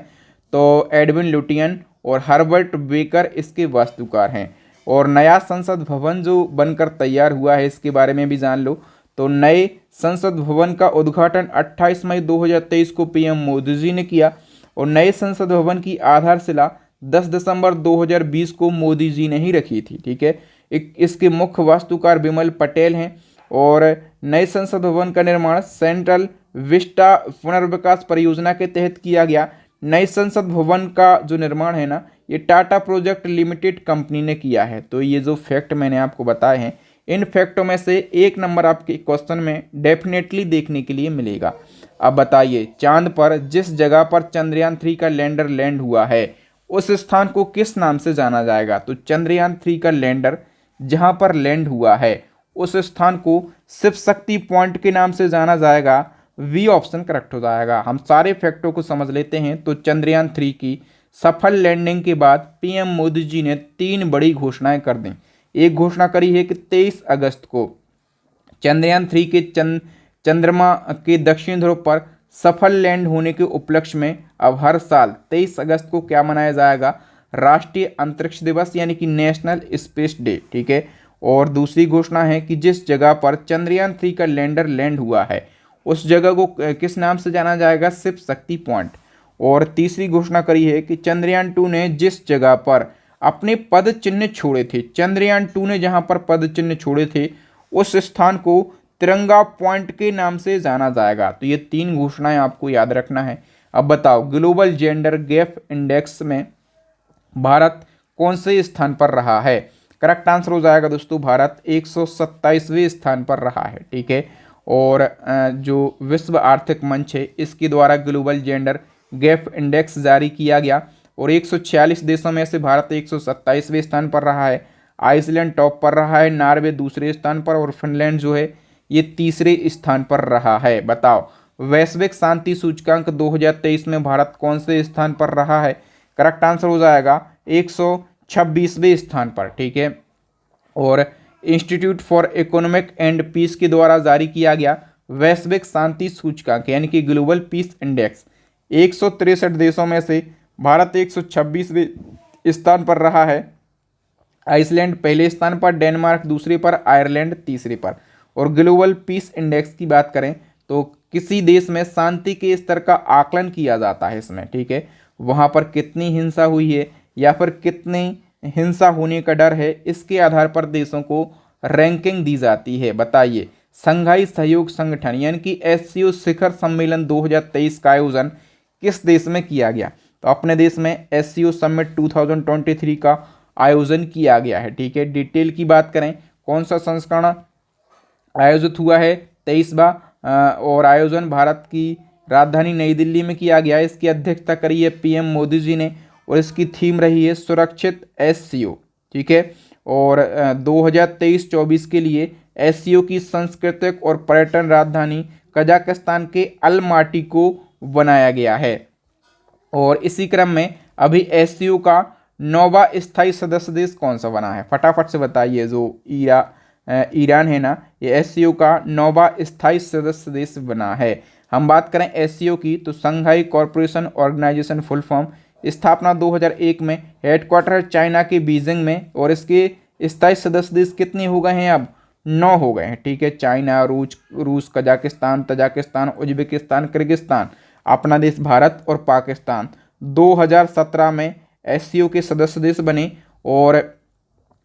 तो एडविन लुटियन और हर्बर्ट बेकर इसके वास्तुकार हैं। और नया संसद भवन जो बनकर तैयार हुआ है, इसके बारे में भी जान लो। तो नए संसद भवन का उद्घाटन 28 मई 2023 को पीएम मोदी जी ने किया और नए संसद भवन की आधारशिला 10 दिसंबर 2020 को मोदी जी ने ही रखी थी। ठीक है, इसके मुख्य वास्तुकार विमल पटेल हैं और नए संसद भवन का निर्माण सेंट्रल विस्टा पुनर्विकास परियोजना के तहत किया गया। नए संसद भवन का जो निर्माण है ना, ये टाटा प्रोजेक्ट लिमिटेड कंपनी ने किया है। तो ये जो फैक्ट मैंने आपको बताए हैं, इन फैक्टों में से एक नंबर आपके क्वेश्चन में डेफिनेटली देखने के लिए मिलेगा। अब बताइए, चांद पर जिस जगह पर चंद्रयान 3 का लैंडर लैंड हुआ है, उस स्थान को किस नाम से जाना जाएगा? तो चंद्रयान 3 का लैंडर जहां पर लैंड हुआ है, उस स्थान को शिव शक्ति पॉइंट के नाम से जाना जाएगा। वी ऑप्शन करेक्ट हो जाएगा। हम सारे फैक्टों को समझ लेते हैं। तो चंद्रयान 3 की सफल लैंडिंग के बाद पीएम मोदी जी ने 3 बड़ी घोषणाएं कर दी। एक घोषणा करी है कि 23 अगस्त को चंद्रयान 3 के चंद्रमा के दक्षिण ध्रुव पर सफल लैंड होने के उपलक्ष्य में अब हर साल 23 अगस्त को क्या मनाया जाएगा? राष्ट्रीय अंतरिक्ष दिवस, यानी कि नेशनल स्पेस डे। ठीक है, और दूसरी घोषणा है कि जिस जगह पर चंद्रयान 3 का लैंडर लैंड हुआ है, उस जगह को किस नाम से जाना जाएगा? शिव शक्ति पॉइंट। और तीसरी घोषणा करी है कि चंद्रयान 2 ने जिस जगह पर अपने पद चिन्ह छोड़े थे, चंद्रयान 2 ने जहां पर पद चिन्ह छोड़े थे, उस स्थान को तिरंगा पॉइंट के नाम से जाना जाएगा। तो ये 3 घोषणाएं आपको याद रखना है। अब बताओ, ग्लोबल जेंडर गैप इंडेक्स में भारत कौन से स्थान पर रहा है? करेक्ट आंसर हो जाएगा दोस्तों, भारत 127वें स्थान पर रहा है। ठीक है, और जो विश्व आर्थिक मंच है इसके द्वारा ग्लोबल जेंडर गैप इंडेक्स जारी किया गया और 146 देशों में से भारत 127वें स्थान पर रहा है। आइसलैंड टॉप पर रहा है, नॉर्वे दूसरे स्थान पर और फिनलैंड जो है ये तीसरे स्थान पर रहा है। बताओ वैश्विक शांति सूचकांक 2023 में भारत कौन से स्थान पर रहा है? करेक्ट आंसर हो जाएगा 126वें स्थान पर। ठीक है, और institute for economic and peace के द्वारा जारी किया गया वैश्विक शांति सूचकांक यानी कि ग्लोबल पीस इंडेक्स 163 देशों में से भारत 126वें स्थान पर रहा है। आइसलैंड पहले स्थान पर, डेनमार्क दूसरे पर, आयरलैंड तीसरे पर। और ग्लोबल पीस इंडेक्स की बात करें तो किसी देश में शांति के स्तर का आकलन किया जाता है इसमें। ठीक है, वहाँ पर कितनी हिंसा हुई है या फिर कितनी हिंसा होने का डर है, इसके आधार पर देशों को रैंकिंग दी जाती है। बताइए संघाई सहयोग संगठन यानी कि SCO शिखर सम्मेलन 2023 का आयोजन किस देश में किया गया? तो अपने देश में SCO समिट 2023 का आयोजन किया गया है। ठीक है, डिटेल की बात करें कौन सा संस्करण आयोजित हुआ है? 23वां, और आयोजन भारत की राजधानी नई दिल्ली में किया गया है। इसकी अध्यक्षता करी है PM मोदी जी ने और इसकी थीम रही है सुरक्षित SCO। ठीक है, और 2023-24 के लिए SCO की सांस्कृतिक और पर्यटन राजधानी कजाकिस्तान के अलमाटी को बनाया गया है। और इसी क्रम में अभी SCO का 9वां स्थायी सदस्य देश कौन सा बना है? फटाफट से बताइए। जो ईरान है ना, ये SCO का 9वां स्थायी सदस्य देश बना है। हम बात करें SCO की तो Shanghai corporation organisation full form, स्थापना 2001 में, हेडक्वार्टर है चाइना के बीजिंग में और इसके स्थायी सदस्य देश कितने हो गए हैं? अब 9 हो गए हैं। ठीक है, चाइना, रूस, कजाकिस्तान, तजाकिस्तान, उज्बेकिस्तान, किर्गिस्तान, अपना देश भारत और पाकिस्तान 2017 में SCO के सदस्य देश बने और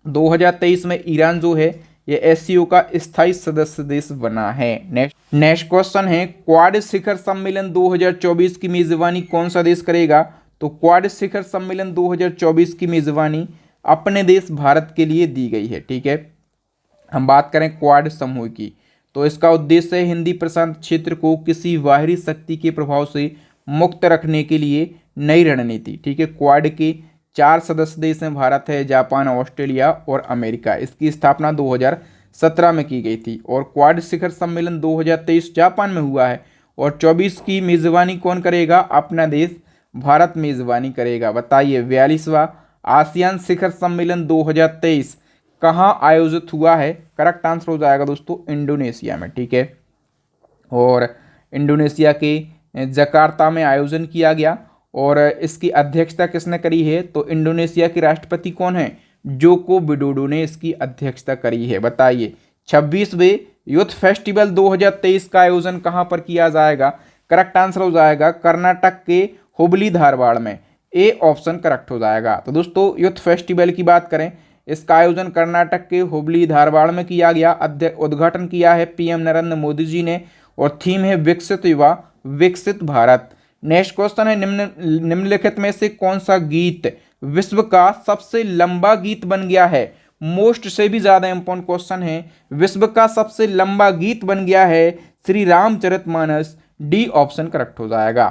2023 में ईरान जो है ये SCO का स्थायी सदस्य देश बना है। नेक्स्ट क्वेश्चन है क्वाड शिखर सम्मेलन 2024 की मेजबानी कौन सा देश करेगा? तो क्वाड शिखर सम्मेलन 2024 की मेजबानी अपने देश भारत के लिए दी गई है। ठीक है, हम बात करें क्वाड समूह की तो इसका उद्देश्य है हिंदी प्रशांत क्षेत्र को किसी बाहरी शक्ति के प्रभाव से मुक्त रखने के लिए नई रणनीति। ठीक है, क्वाड के 4 सदस्य देश हैं, भारत है, जापान, ऑस्ट्रेलिया और अमेरिका। इसकी स्थापना 2017 में की गई थी और क्वाड शिखर सम्मेलन 2023 जापान में हुआ है और 24 की मेजबानी कौन करेगा? अपना देश भारत मेजबानी करेगा। बताइए 42वां आसियान शिखर सम्मेलन 2023 कहाँ आयोजित हुआ है? करेक्ट आंसर हो जाएगा दोस्तों इंडोनेशिया में। ठीक है, और इंडोनेशिया के जकार्ता में आयोजन किया गया और इसकी अध्यक्षता किसने करी है? तो इंडोनेशिया के राष्ट्रपति कौन है? जोको विडोडो ने इसकी अध्यक्षता करी है। बताइए 26वें यूथ फेस्टिवल 2023 का आयोजन कहाँ पर किया जाएगा? करेक्ट आंसर हो जाएगा कर्नाटक के हुबली धारवाड़ में। ए ऑप्शन करेक्ट हो जाएगा। तो दोस्तों यूथ फेस्टिवल की बात करें, इसका आयोजन कर्नाटक के हुबली धारवाड़ में किया गया। उद्घाटन किया है PM नरेंद्र मोदी जी ने और थीम है विकसित युवा विकसित भारत। नेक्स्ट क्वेश्चन है निम्नलिखित में से कौन सा गीत विश्व का सबसे लंबा गीत बन गया है? मोस्ट से भी ज्यादा इंपॉर्टेंट क्वेश्चन है। विश्व का सबसे लंबा गीत बन गया है Shri Ramcharitmanas. D option correct हो जाएगा।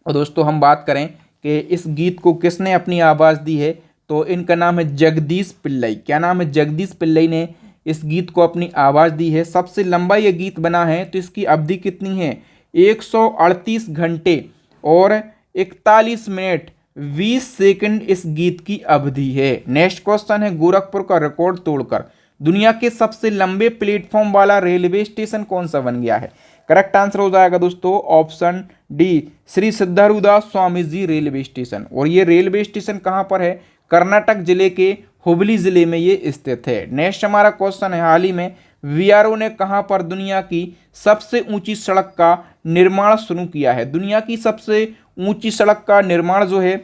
और दोस्तों हम बात करें कि इस गीत को किसने अपनी आवाज दी है तो इनका नाम है जगदीश पिल्लई। क्या नाम है? जगदीश पिल्लई ने इस गीत को अपनी आवाज दी है। सबसे लंबा ये गीत बना है तो इसकी अवधि कितनी है? 138 घंटे और 41 मिनट 20 सेकंड इस गीत की अवधि है। नेक्स्ट क्वेश्चन है गोरखपुर का रिकॉर्ड तोड़कर दुनिया के सबसे लंबे प्लेटफॉर्म वाला रेलवे स्टेशन कौन सा बन गया है? करेक्ट आंसर हो जाएगा दोस्तों option D Shri सिद्धारूदास Swami ji railway station. और ये रेलवे स्टेशन कहां पर है? कर्नाटक जिले के हुबली जिले में ये स्थित है। नेक्स्ट हमारा क्वेश्चन है हाल ही में VRO ने कहां पर दुनिया की सबसे ऊंची सड़क का निर्माण शुरू किया है? दुनिया की सबसे ऊंची सड़क का निर्माण जो है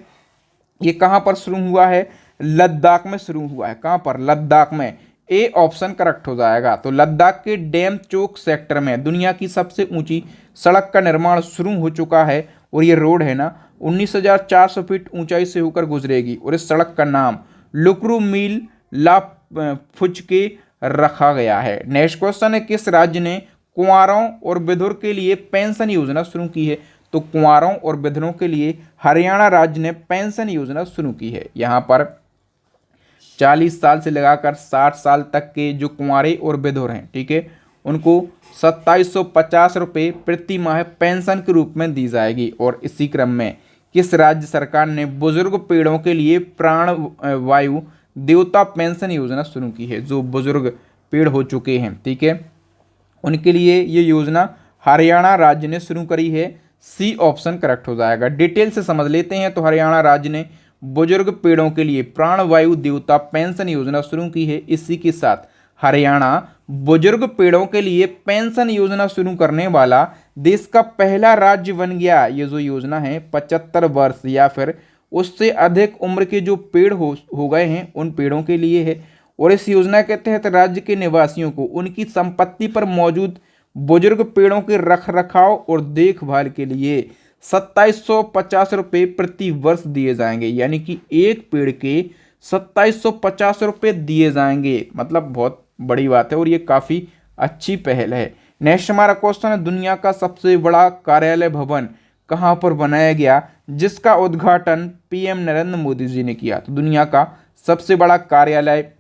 ये कहां पर शुरू हुआ है? लद्दाख में शुरू हुआ है। कहां पर? लद्दाख में। ए ऑप्शन करेक्ट हो जाएगा। तो लद्दाख के डैम चौक सेक्टर में दुनिया की सबसे ऊंची सड़क का निर्माण शुरू हो चुका है और ये रोड है ना 19,400 फीट ऊंचाई से होकर गुजरेगी और इस सड़क का नाम लुकरू मील ला फुचके रखा गया है। नेक्स्ट क्वेश्चन है किस राज्य ने कुंवारों और विधुर के लिए पेंशन योजना शुरू की है। तो कुंवारों और विधुरों के लिए हरियाणा राज्य ने पेंशन योजना शुरू की है। यहाँ पर 40 साल से लगाकर 60 साल तक के जो कुंवारे और विधुर हैं, ठीक है, उनको 2750 रुपये प्रति माह पेंशन के रूप में दी जाएगी। और इसी क्रम में किस राज्य सरकार ने बुजुर्ग पेड़ों के लिए प्राण वायु देवता पेंशन योजना शुरू की है? जो बुजुर्ग पेड़ हो चुके हैं, ठीक है, उनके लिए ये योजना हरियाणा राज्य ने शुरू करी है। सी ऑप्शन करेक्ट हो जाएगा। डिटेल से समझ लेते हैं। तो हरियाणा राज्य ने बुजुर्ग पेड़ों के लिए प्राण वायु देवता पेंशन योजना शुरू की है। इसी के साथ हरियाणा बुजुर्ग पेड़ों के लिए पेंशन योजना शुरू करने वाला देश का पहला राज्य बन गया। ये जो योजना है 75 वर्ष या फिर उससे अधिक उम्र के जो पेड़ हो गए हैं उन पेड़ों के लिए है। और इस योजना के तहत राज्य के निवासियों को उनकी संपत्ति पर मौजूद बुजुर्ग पेड़ों के रखरखाव और देखभाल के लिए 2750 रुपये प्रति वर्ष दिए जाएंगे। यानी कि एक पेड़ के 2750 रुपये दिए जाएंगे। मतलब बहुत बड़ी बात है और ये काफ़ी अच्छी पहल है। नेक्स्ट हमारा क्वेश्चन है, दुनिया का सबसे बड़ा कार्यालय भवन कहाँ पर बनाया गया जिसका उद्घाटन पीएम नरेंद्र मोदी जी ने किया? तो दुनिया का सबसे बड़ा कार्यालय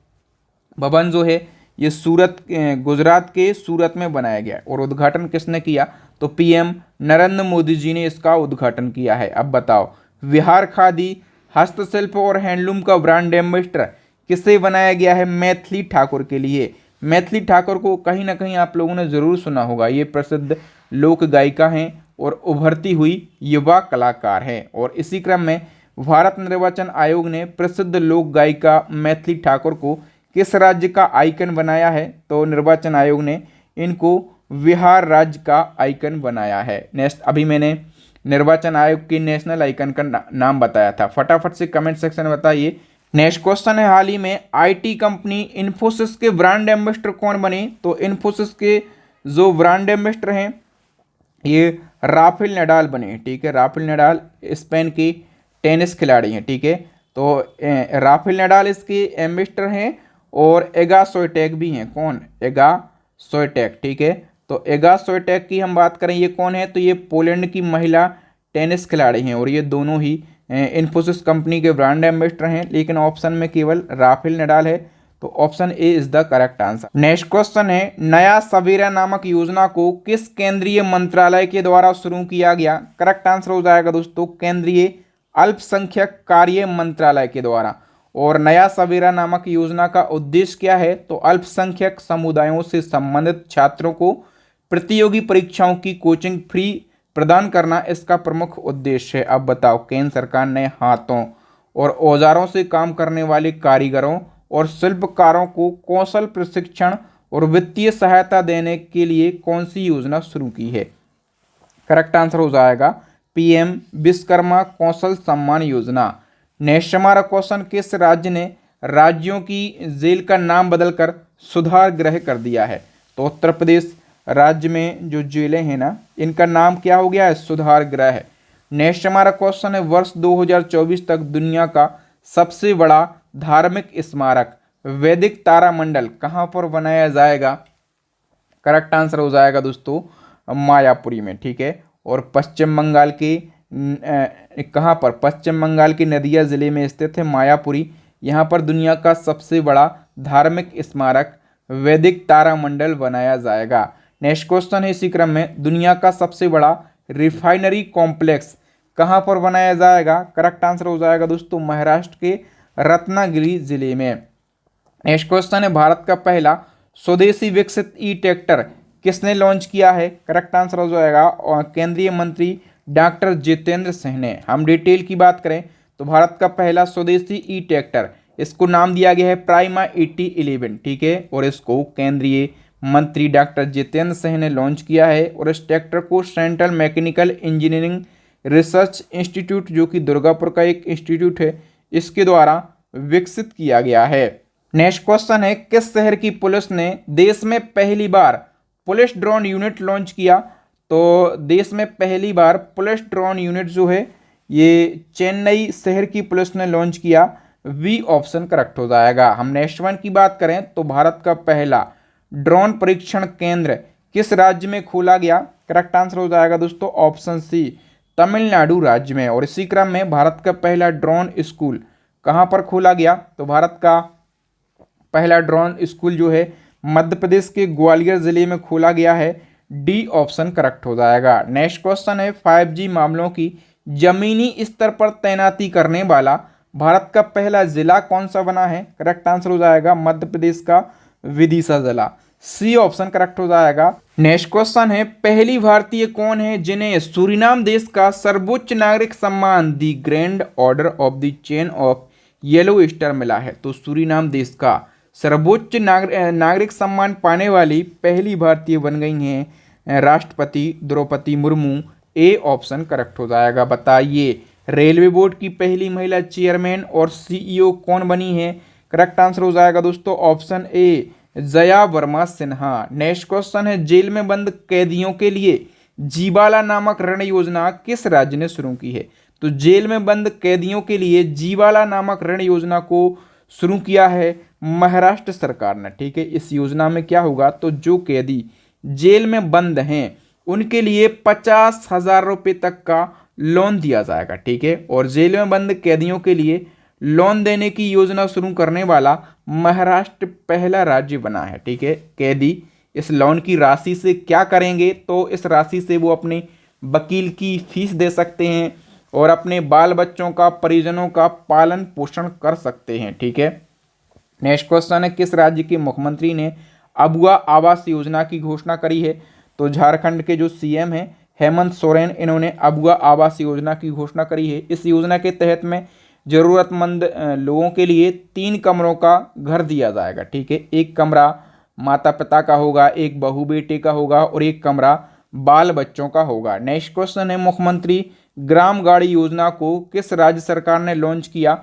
भवन जो है ये गुजरात के सूरत में बनाया गया और उद्घाटन किसने किया? तो पीएम नरेंद्र मोदी जी ने इसका उद्घाटन किया है। अब बताओ, बिहार खादी हस्तशिल्प और हैंडलूम का ब्रांड एम्बेसडर किसे बनाया गया है? मैथिली ठाकुर के लिए। मैथिली ठाकुर को कहीं ना कहीं आप लोगों ने ज़रूर सुना होगा। ये प्रसिद्ध लोक गायिका हैं और उभरती हुई युवा कलाकार हैं। और इसी क्रम में भारत निर्वाचन आयोग ने प्रसिद्ध लोक गायिका मैथिली ठाकुर को किस राज्य का आइकन बनाया है? तो निर्वाचन आयोग ने इनको बिहार राज्य का आइकन बनाया है। नेक्स्ट, अभी मैंने निर्वाचन आयोग के नेशनल आइकन का नाम बताया था। फटाफट से कमेंट सेक्शन में बताइए। नेक्स्ट क्वेश्चन है, हाल ही में आईटी कंपनी इन्फोसिस के ब्रांड एम्बेसडर कौन बने? तो इन्फोसिस के जो ब्रांड एम्बेसडर हैं ये राफेल नडाल बने। ठीक है, राफेल नडाल स्पेन के टेनिस खिलाड़ी हैं। ठीक है, तो राफेल नडाल इसके एम्बेसडर हैं और एगा स्विएटेक भी हैं। कौन? एगा स्विएटेक। ठीक है, तो एगा स्विएटेक की हम बात करें, ये कौन है? तो ये पोलैंड की महिला टेनिस खिलाड़ी हैं और ये दोनों ही इन्फोसिस कंपनी के ब्रांड एम्बेसडर हैं। लेकिन ऑप्शन में केवल राफेल नडाल है, तो option A is the correct answer. Next question है, नया सवेरा नामक योजना को किस केंद्रीय मंत्रालय के द्वारा शुरू किया गया? करेक्ट आंसर हो जाएगा दोस्तों केंद्रीय अल्पसंख्यक कार्य मंत्रालय के द्वारा। और नया सवेरा नामक योजना का उद्देश्य क्या है? तो अल्पसंख्यक समुदायों से संबंधित छात्रों को प्रतियोगी परीक्षाओं की कोचिंग फ्री प्रदान करना इसका प्रमुख उद्देश्य है। अब बताओ, केंद्र सरकार ने हाथों और औजारों से काम करने वाले कारीगरों और शिल्पकारों को कौशल प्रशिक्षण और वित्तीय सहायता देने के लिए कौन सी योजना शुरू की है? करेक्ट आंसर हो जाएगा पीएम विश्वकर्मा कौशल सम्मान योजना। नेक्स्ट हमारा क्वेश्चन, किस राज्य ने राज्यों की जेल का नाम बदलकर सुधार गृह कर दिया है? तो उत्तर प्रदेश राज्य में जो जेलें हैं ना, इनका नाम क्या हो गया है? सुधार गृह। नेक्स्ट हमारा क्वेश्चन है, वर्ष 2024 तक दुनिया का सबसे बड़ा धार्मिक स्मारक वैदिक तारामंडल कहाँ पर बनाया जाएगा? करेक्ट आंसर हो जाएगा दोस्तों मायापुरी में। ठीक है, और पश्चिम बंगाल के कहाँ पर? पश्चिम बंगाल के नदिया जिले में स्थित है मायापुरी। यहाँ पर दुनिया का सबसे बड़ा धार्मिक स्मारक वैदिक तारामंडल बनाया जाएगा। नेक्स्ट क्वेश्चन है इसी क्रम में, दुनिया का सबसे बड़ा रिफाइनरी कॉम्प्लेक्स कहाँ पर बनाया जाएगा? करेक्ट आंसर हो जाएगा दोस्तों महाराष्ट्र के रत्नागिरी जिले में। नेक्स्ट क्वेश्चन है, भारत का पहला स्वदेशी विकसित ई ट्रैक्टर किसने लॉन्च किया है? करेक्ट आंसर हो जाएगा और केंद्रीय मंत्री डॉक्टर जितेंद्र सिंह ने। हम डिटेल की बात करें तो भारत का पहला स्वदेशी ई ट्रैक्टर, इसको नाम दिया गया है प्राइमा 8011। ठीक है, और इसको केंद्रीय मंत्री डॉक्टर जितेंद्र सिंह ने लॉन्च किया है। और इस ट्रैक्टर को central mechanical engineering research institute, जो कि दुर्गापुर का एक इंस्टीट्यूट है, इसके द्वारा विकसित किया गया है। नेक्स्ट क्वेश्चन है, किस शहर की पुलिस ने देश में पहली बार पुलिस ड्रोन यूनिट लॉन्च किया? तो देश में पहली बार पुलिस ड्रोन यूनिट जो है ये चेन्नई शहर की पुलिस ने लॉन्च किया। वी ऑप्शन करेक्ट हो जाएगा। हम नेक्स्ट वन की बात करें तो भारत का पहला ड्रोन परीक्षण केंद्र किस राज्य में खोला गया? करेक्ट आंसर हो जाएगा दोस्तों ऑप्शन सी, तमिलनाडु राज्य में। और इसी क्रम में भारत का पहला ड्रोन स्कूल कहाँ पर खोला गया? तो भारत का पहला ड्रोन स्कूल जो है मध्य प्रदेश के ग्वालियर जिले में खोला गया है। डी ऑप्शन करेक्ट हो जाएगा। नेक्स्ट क्वेश्चन है 5G मामलों की जमीनी स्तर पर तैनाती करने वाला भारत का पहला जिला कौन सा बना है? करेक्ट आंसर हो जाएगा मध्य प्रदेश का विदिशा जिला। सी ऑप्शन करेक्ट हो जाएगा। नेक्स्ट क्वेश्चन है पहली भारतीय कौन है जिन्हें सूरीनाम देश का सर्वोच्च नागरिक सम्मान the grand order of the chain of yellow star मिला है? तो सूरीनाम देश का सर्वोच्च नागरिक सम्मान पाने वाली पहली भारतीय बन गई हैं राष्ट्रपति Droupadi Murmu. A option correct हो जाएगा। बताइए रेलवे बोर्ड की पहली महिला चेयरमैन और सीईओ कौन बनी है? करेक्ट आंसर हो जाएगा दोस्तों option A, Jaya Verma Sinha. Next question है जेल में बंद कैदियों के लिए जीवाला नामक ऋण योजना किस राज्य ने शुरू की है? तो जेल में बंद कैदियों के लिए जीवाला नामक ऋण योजना को शुरू किया है महाराष्ट्र सरकार ने। ठीक है, इस योजना में क्या होगा? तो जो कैदी जेल में बंद हैं उनके लिए 50,000 रुपये तक का लोन दिया जाएगा। ठीक है, और जेल में बंद कैदियों के लिए लोन देने की योजना शुरू करने वाला महाराष्ट्र पहला राज्य बना है। ठीक है, कैदी इस लोन की राशि से क्या करेंगे? तो इस राशि से वो अपने वकील की फीस दे सकते हैं और अपने बाल बच्चों का परिजनों का पालन पोषण कर सकते हैं। ठीक है, नेक्स्ट क्वेश्चन है किस राज्य के मुख्यमंत्री ने अबुआ आवास योजना की घोषणा करी है? तो झारखंड के जो सीएम हैं हेमंत सोरेन, इन्होंने अबुआ आवास योजना की घोषणा करी है। इस योजना के तहत में ज़रूरतमंद लोगों के लिए 3 कमरों का घर दिया जाएगा। ठीक है, एक कमरा माता पिता का होगा, एक बहू बेटे का होगा और एक कमरा बाल बच्चों का होगा। नेक्स्ट क्वेश्चन है मुख्यमंत्री ग्राम गाड़ी योजना को किस राज्य सरकार ने लॉन्च किया?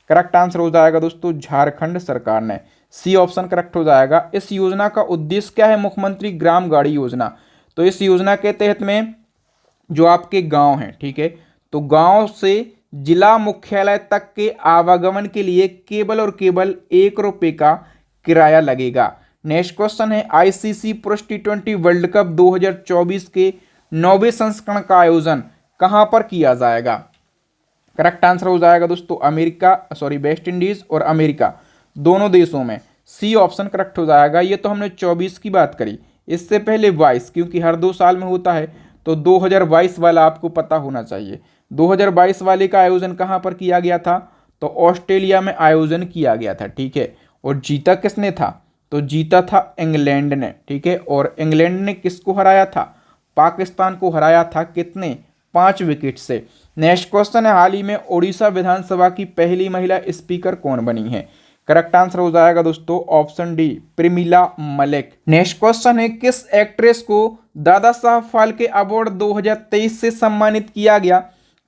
करेक्ट आंसर हो जाएगा दोस्तों झारखंड सरकार ने। सी ऑप्शन करेक्ट हो जाएगा। इस योजना का उद्देश्य क्या है? मुख्यमंत्री ग्राम गाड़ी योजना, तो इस योजना के तहत में जो आपके गांव हैं, ठीक है, तो गांव से जिला मुख्यालय तक के आवागमन के लिए केवल और केवल 1 रुपये का किराया लगेगा। नेक्स्ट क्वेश्चन है आईसीसी पुरुष T20 वर्ल्ड कप 2024 के 9वें संस्करण का आयोजन कहां पर किया जाएगा? करेक्ट आंसर हो जाएगा दोस्तों वेस्ट इंडीज और अमेरिका दोनों देशों में। सी ऑप्शन करेक्ट हो जाएगा। ये तो हमने 24 की बात करी, इससे पहले 22, क्योंकि हर 2 साल में होता है, तो 2022 वाला आपको पता होना चाहिए। 2022 वाले का आयोजन कहाँ पर किया गया था? तो ऑस्ट्रेलिया में आयोजन किया गया था। ठीक है, और जीता किसने था? तो जीता था इंग्लैंड ने। ठीक है, और इंग्लैंड ने किसको हराया था? पाकिस्तान को हराया था। कितने? 5 विकेट से। नेक्स्ट क्वेश्चन है हाल ही में उड़ीसा विधानसभा की पहली महिला स्पीकर कौन बनी है? करेक्ट आंसर हो जाएगा दोस्तों option D, Premila Malik. Next question है किस एक्ट्रेस को दादा साहब फाल्के अवार्ड 2023 से सम्मानित किया गया?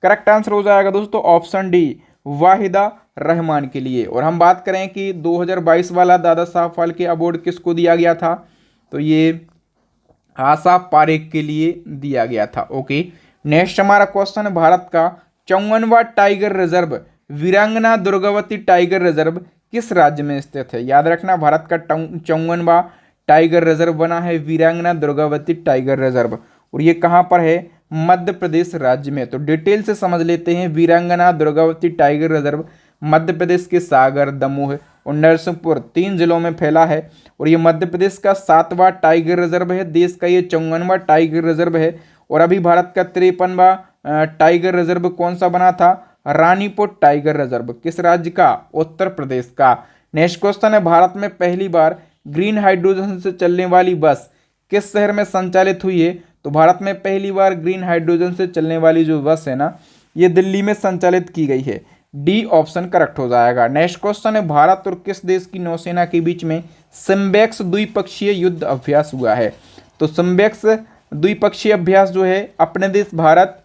करेक्ट आंसर हो जाएगा दोस्तों ऑप्शन डी, वाहिदा रहमान के लिए। और हम बात करें कि 2022 वाला दादा साहब फाल्के अवार्ड किसको दिया गया था? तो ये आशा पारेख के लिए दिया गया था। ओके, नेक्स्ट हमारा क्वेश्चन है भारत का 54वां टाइगर रिजर्व वीरांगना दुर्गावती टाइगर रिजर्व किस राज्य में स्थित है? याद रखना भारत का 54वां टाइगर रिजर्व बना है वीरांगना दुर्गावती टाइगर रिजर्व, और ये कहाँ पर है? मध्य प्रदेश राज्य में। तो डिटेल से समझ लेते हैं। वीरांगना दुर्गावती टाइगर रिजर्व मध्य प्रदेश के सागर, दमोह और नरसिंहपुर 3 जिलों में फैला है, और ये मध्य प्रदेश का 7वां टाइगर रिजर्व है। देश का ये 54वां टाइगर रिजर्व है। और अभी भारत का 53वां टाइगर रिजर्व कौन सा बना था? Ranipur tiger reserve. किस राज्य का? उत्तर प्रदेश का। नेक्स्ट क्वेश्चन है भारत में पहली बार ग्रीन हाइड्रोजन से चलने वाली बस किस शहर में संचालित हुई है? तो भारत में पहली बार ग्रीन हाइड्रोजन से चलने वाली जो बस है ना, ये दिल्ली में संचालित की गई है। डी ऑप्शन करेक्ट हो जाएगा। नेक्स्ट क्वेश्चन है भारत और किस देश की नौसेना के बीच में सिम्बेक्स द्विपक्षीय युद्ध अभ्यास हुआ है? तो सिम्बेक्स द्विपक्षीय अभ्यास जो है अपने देश भारत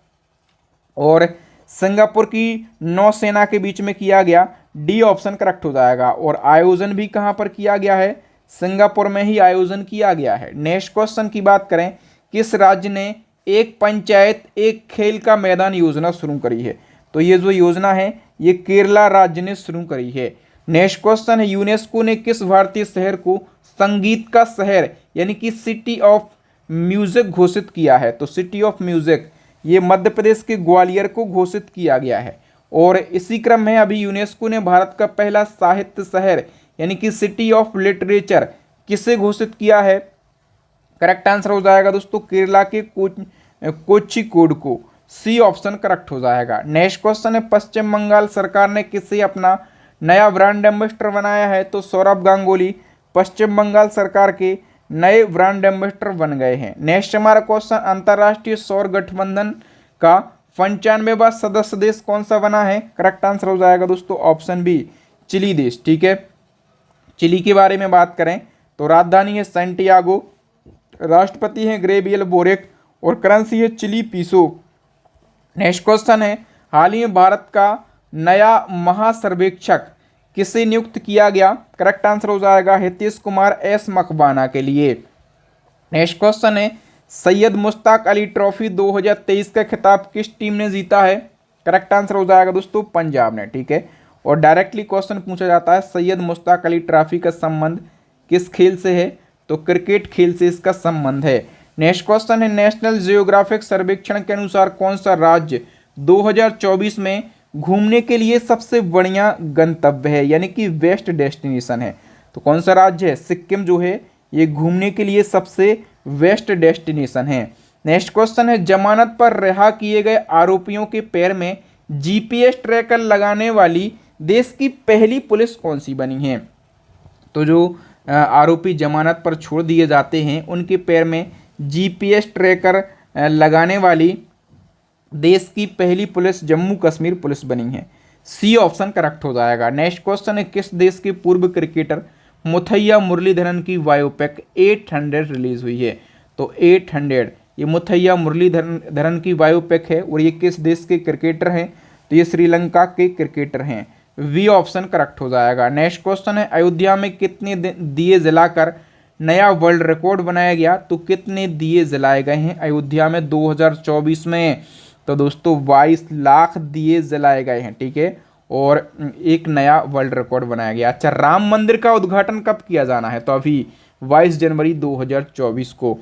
और सिंगापुर की नौसेना के बीच में किया गया। डी ऑप्शन करेक्ट हो जाएगा। और आयोजन भी कहां पर किया गया है? सिंगापुर में ही आयोजन किया गया है। नेक्स्ट क्वेश्चन की बात करें, किस राज्य ने एक पंचायत एक खेल का मैदान योजना शुरू करी है? तो ये जो योजना है ये केरला राज्य ने शुरू करी है। नेक्स्ट क्वेश्चन है यूनेस्को ने किस भारतीय शहर को संगीत का शहर यानी कि सिटी ऑफ म्यूजिक घोषित किया है? तो सिटी ऑफ म्यूजिक ये मध्य प्रदेश के ग्वालियर को घोषित किया गया है। और इसी क्रम में अभी यूनेस्को ने भारत का पहला साहित्य शहर यानी कि सिटी ऑफ लिटरेचर किसे घोषित किया है? करेक्ट आंसर हो जाएगा दोस्तों केरला के कोझिकोड को। सी ऑप्शन करेक्ट हो जाएगा। नेक्स्ट क्वेश्चन है, पश्चिम बंगाल सरकार ने किसे अपना नया ब्रांड एम्बेसडर बनाया है? तो सौरभ गांगुली पश्चिम बंगाल सरकार के नए ब्रांड एम्बेसडर बन गए हैं। नेक्स्ट हमारा क्वेश्चन, अंतर्राष्ट्रीय सौर गठबंधन का 95वां सदस्य देश कौन सा बना है? करेक्ट आंसर हो जाएगा दोस्तों ऑप्शन बी चिली देश। ठीक है, चिली के बारे में बात करें तो राजधानी है सैंटियागो, राष्ट्रपति हैं ग्रेबियल बोरेक और करेंसी है चिली पीसो। नेक्स्ट क्वेश्चन है, हाल ही में भारत का नया महासर्वेक्षक किसे नियुक्त किया गया? करेक्ट आंसर हो जाएगा हितेश कुमार एस मकबाना के लिए। नेक्स्ट क्वेश्चन है, सैयद मुश्ताक अली ट्रॉफी 2023 का खिताब किस टीम ने जीता है? करेक्ट आंसर हो जाएगा दोस्तों पंजाब ने। ठीक है, और डायरेक्टली क्वेश्चन पूछा जाता है सैयद मुश्ताक अली ट्रॉफी का संबंध किस खेल से है? तो क्रिकेट खेल से इसका संबंध है। नेक्स्ट क्वेश्चन है, नेशनल जियोग्राफिक सर्वेक्षण के अनुसार कौन सा राज्य 2024 में घूमने के लिए सबसे बढ़िया गंतव्य है यानी कि बेस्ट डेस्टिनेशन है? तो कौन सा राज्य है? सिक्किम जो है ये घूमने के लिए सबसे बेस्ट डेस्टिनेशन है। नेक्स्ट क्वेश्चन है, जमानत पर रिहा किए गए आरोपियों के पैर में जीपीएस ट्रैकर लगाने वाली देश की पहली पुलिस कौन सी बनी है? तो जो आरोपी जमानत पर छोड़ दिए जाते हैं उनके पैर में जीपीएस ट्रैकर लगाने वाली देश की पहली पुलिस जम्मू कश्मीर पुलिस बनी है। सी ऑप्शन करेक्ट हो जाएगा। नेक्स्ट क्वेश्चन है, किस देश के पूर्व क्रिकेटर मुथैया मुरलीधरन की बायोपिक 800 रिलीज हुई है? तो 800 ये मुथैया मुरलीधरन की बायोपिक है और ये किस देश के क्रिकेटर हैं? तो ये श्रीलंका के क्रिकेटर हैं। वी ऑप्शन करेक्ट हो जाएगा। नेक्स्ट क्वेश्चन है, अयोध्या में कितने दिए जलाकर नया वर्ल्ड रिकॉर्ड बनाया गया? तो कितने दिए जलाए गए हैं अयोध्या में 2024 में? तो दोस्तों 22 लाख दिए जलाए गए हैं। ठीक है, और एक नया वर्ल्ड रिकॉर्ड बनाया गया। अच्छा, राम मंदिर का उद्घाटन कब किया जाना है? तो अभी 22 जनवरी 2024 को।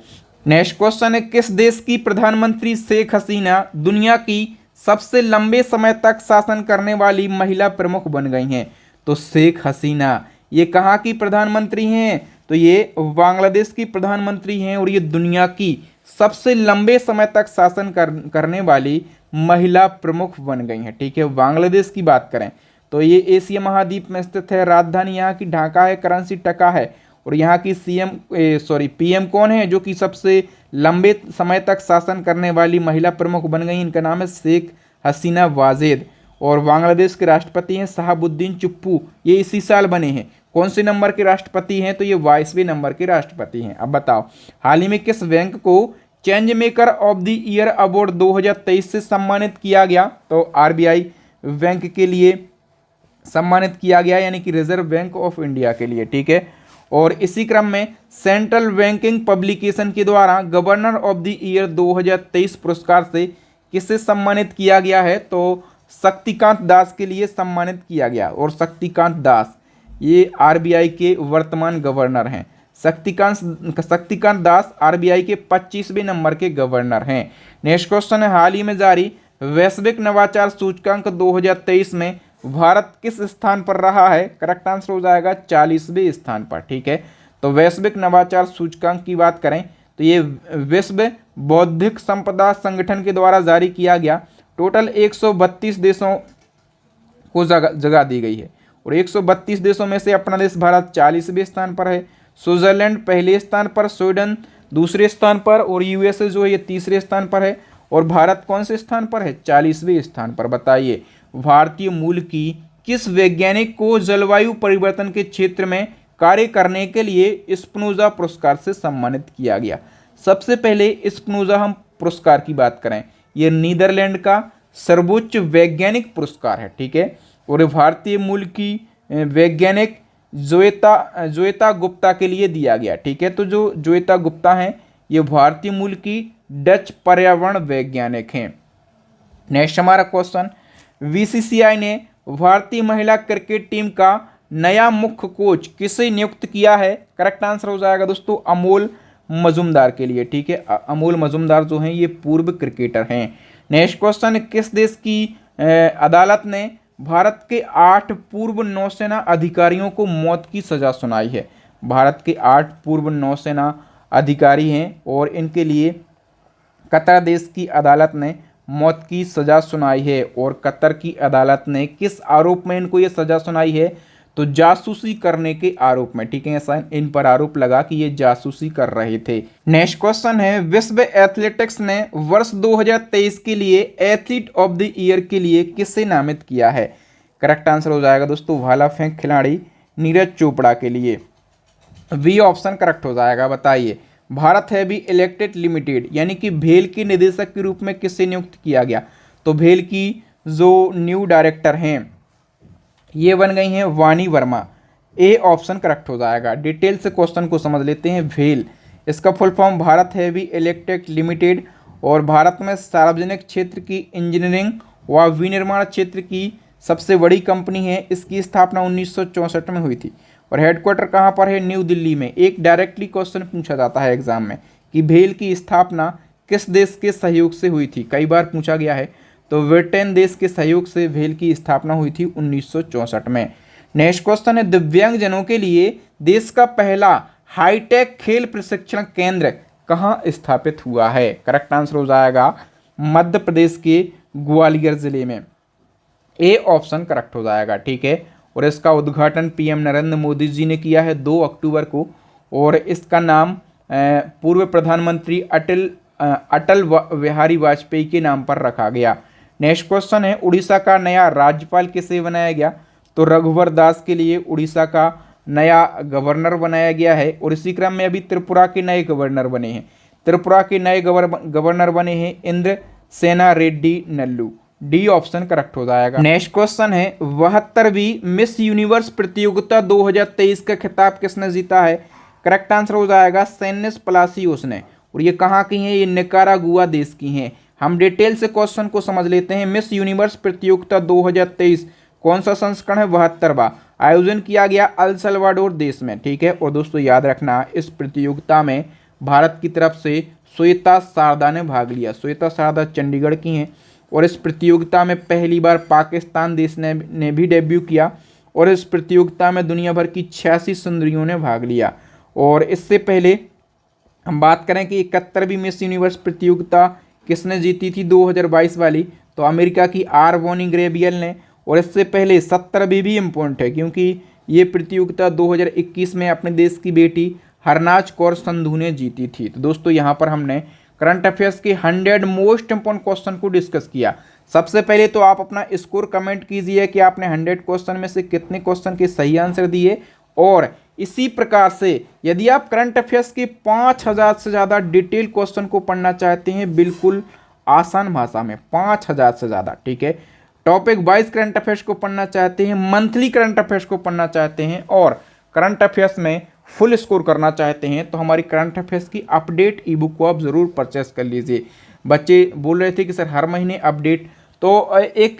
नेक्स्ट क्वेश्चन है, किस देश की प्रधानमंत्री शेख हसीना दुनिया की सबसे लंबे समय तक शासन करने वाली महिला प्रमुख बन गई हैं? तो शेख हसीना ये कहाँ की प्रधानमंत्री हैं? तो ये बांग्लादेश की प्रधानमंत्री हैं और ये दुनिया की सबसे लंबे समय तक शासन करने वाली महिला प्रमुख बन गई हैं। ठीक है, बांग्लादेश की बात करें तो ये एशिया महाद्वीप में स्थित है। राजधानी यहाँ की ढाका है, करेंसी टका है और यहाँ की पीएम कौन है जो कि सबसे लंबे समय तक शासन करने वाली महिला प्रमुख बन गई? इनका नाम है शेख हसीना वाजेद। और बांग्लादेश के राष्ट्रपति हैं शहाबुद्दीन चुप्पू, ये इसी साल बने हैं। कौन से नंबर के राष्ट्रपति हैं? तो ये 22वें नंबर के राष्ट्रपति हैं। अब बताओ, हाल ही में किस बैंक को change maker of the year award 2023 से सम्मानित किया गया? तो आरबीआई बैंक के लिए सम्मानित किया गया यानी कि रिजर्व बैंक ऑफ इंडिया के लिए। ठीक है, और इसी क्रम में सेंट्रल बैंकिंग पब्लिकेशन के द्वारा गवर्नर ऑफ द ईयर 2023 पुरस्कार से किसे सम्मानित किया गया है? तो शक्तिकांत दास के लिए सम्मानित किया गया। और शक्तिकांत दास ये आरबीआई के वर्तमान गवर्नर हैं। शक्तिकांत दास आरबीआई के 25वें नंबर के गवर्नर हैं। नेक्स्ट क्वेश्चन है, हाल ही में जारी वैश्विक नवाचार सूचकांक 2023 में भारत किस स्थान पर रहा है? करेक्ट आंसर हो जाएगा 40वें स्थान पर। ठीक है, तो वैश्विक नवाचार सूचकांक की बात करें तो ये विश्व बौद्धिक संपदा संगठन के द्वारा जारी किया गया। टोटल 132 देशों को जगह दी गई है और 132 देशों में से अपना देश भारत 40वें स्थान पर है। स्विट्जरलैंड पहले स्थान पर, स्वीडन दूसरे स्थान पर और यूएसए जो है ये तीसरे स्थान पर है। और भारत कौन से स्थान पर है? 40वें स्थान पर। बताइए, भारतीय मूल की किस वैज्ञानिक को जलवायु परिवर्तन के क्षेत्र में कार्य करने के लिए स्पिनोजा पुरस्कार से सम्मानित किया गया? सबसे पहले स्पिनोजा हम पुरस्कार की बात करें, ये नीदरलैंड का सर्वोच्च वैज्ञानिक पुरस्कार है। ठीक है, और भारतीय मूल की वैज्ञानिक जोएता गुप्ता के लिए दिया गया। ठीक है, तो जो जोएता गुप्ता हैं ये भारतीय मूल की डच पर्यावरण वैज्ञानिक हैं। नेक्स्ट हमारा क्वेश्चन, बीसीसीआई ने भारतीय महिला क्रिकेट टीम का नया मुख्य कोच किसे नियुक्त किया है? करेक्ट आंसर हो जाएगा दोस्तों अमोल मजूमदार के लिए, ठीक है। अमोल मजूमदार जो हैं ये पूर्व क्रिकेटर हैं। नेक्स्ट क्वेश्चन, किस देश की अदालत ने भारत के 8 पूर्व नौसेना अधिकारियों को मौत की सजा सुनाई है? भारत के 8 पूर्व नौसेना अधिकारी हैं और इनके लिए कतर देश की अदालत ने मौत की सजा सुनाई है। और कतर की अदालत ने किस आरोप में इनको ये सजा सुनाई है? तो जासूसी करने के आरोप में, ठीक है। ऐसा इन पर आरोप लगा कि ये जासूसी कर रहे थे। नेक्स्ट क्वेश्चन है, विश्व एथलेटिक्स ने वर्ष 2023 के लिए एथलीट ऑफ द ईयर के लिए किसे नामित किया है? करेक्ट आंसर हो जाएगा दोस्तों भाला फेंक खिलाड़ी नीरज चोपड़ा के लिए बी ऑप्शन करेक्ट हो जाएगा। बताइए, भारत हैवी इलेक्ट्रिक लिमिटेड यानी कि भेल के निदेशक के रूप में किसे नियुक्त किया गया? तो भेल की जो न्यू डायरेक्टर हैं ये बन गई हैं वानी वर्मा। ए ऑप्शन करेक्ट हो जाएगा। डिटेल से क्वेश्चन को समझ लेते हैं। भेल, इसका full form Bharat heavy electric limited, और भारत में सार्वजनिक क्षेत्र की इंजीनियरिंग व विनिर्माण क्षेत्र की सबसे बड़ी कंपनी है। इसकी स्थापना 1964 में हुई थी और हेडक्वार्टर कहाँ पर है? न्यू दिल्ली में। एक डायरेक्टली क्वेश्चन पूछा जाता है एग्जाम में कि भेल की स्थापना किस देश के सहयोग से हुई थी? कई बार पूछा गया है। तो ब्रिटेन देश के सहयोग से भेल की स्थापना हुई थी 1964 में। नेक्स्ट क्वेश्चन है, दिव्यांगजनों के लिए देश का पहला हाईटेक खेल प्रशिक्षण केंद्र कहाँ स्थापित हुआ है? करेक्ट आंसर हो जाएगा मध्य प्रदेश के ग्वालियर जिले में। ए ऑप्शन करेक्ट हो जाएगा, ठीक है। और इसका उद्घाटन पीएम नरेंद्र मोदी जी ने किया है 2 अक्टूबर को, और इसका नाम पूर्व प्रधानमंत्री अटल बिहारी वाजपेयी के नाम पर रखा गया। नेक्स्ट क्वेश्चन है, उड़ीसा का नया राज्यपाल किसे बनाया गया? तो रघुवर दास के लिए उड़ीसा का नया गवर्नर बनाया गया है। और इसी क्रम में अभी त्रिपुरा के नए गवर्नर बने हैं। त्रिपुरा के नए गवर्नर बने हैं इंद्र सेना Reddy Nallu. D option correct हो जाएगा। नेक्स्ट क्वेश्चन है, 72वीं मिस यूनिवर्स प्रतियोगिता 2023 का खिताब किसने जीता है? करेक्ट आंसर हो जाएगा सेनिस पलासियोस ने। और ये कहाँ की हैं? ये निकारागुआ देश की हैं। हम डिटेल से क्वेश्चन को समझ लेते हैं। मिस यूनिवर्स प्रतियोगिता 2023 कौन सा संस्करण है? 72वां। आयोजन किया गया अल सल्वाडोर देश में, ठीक है। और दोस्तों याद रखना, इस प्रतियोगिता में भारत की तरफ से श्वेता शारदा ने भाग लिया। श्वेता शारदा चंडीगढ़ की हैं। और इस प्रतियोगिता में पहली बार पाकिस्तान देश ने भी डेब्यू किया। और इस प्रतियोगिता में दुनिया भर की 86 सुंदरियों ने भाग लिया। और इससे पहले हम बात करें कि 71वीं मिस यूनिवर्स प्रतियोगिता किसने जीती थी 2022 वाली? तो अमेरिका की आर वोनी ग्रेबियल ने। और इससे पहले 70वीं भी इम्पोर्टेंट है क्योंकि ये प्रतियोगिता 2021 में अपने देश की बेटी हरनाज कौर संधू ने जीती थी। तो दोस्तों यहाँ पर हमने करंट अफेयर्स के 100 मोस्ट इंपॉर्टेंट क्वेश्चन को डिस्कस किया। सबसे पहले तो आप अपना स्कोर कमेंट कीजिए कि आपने 100 क्वेश्चन में से कितने क्वेश्चन के सही आंसर दिए। और इसी प्रकार से यदि आप करंट अफेयर्स के 5000 से ज़्यादा डिटेल क्वेश्चन को पढ़ना चाहते हैं बिल्कुल आसान भाषा में, 5000 से ज़्यादा, ठीक है, टॉपिक वाइज करंट अफेयर्स को पढ़ना चाहते हैं, मंथली करंट अफेयर्स को पढ़ना चाहते हैं और करंट अफेयर्स में फुल स्कोर करना चाहते हैं, तो हमारी करंट अफेयर्स की अपडेट ई बुक को आप ज़रूर परचेस कर लीजिए। बच्चे बोल रहे थे कि सर हर महीने अपडेट, तो एक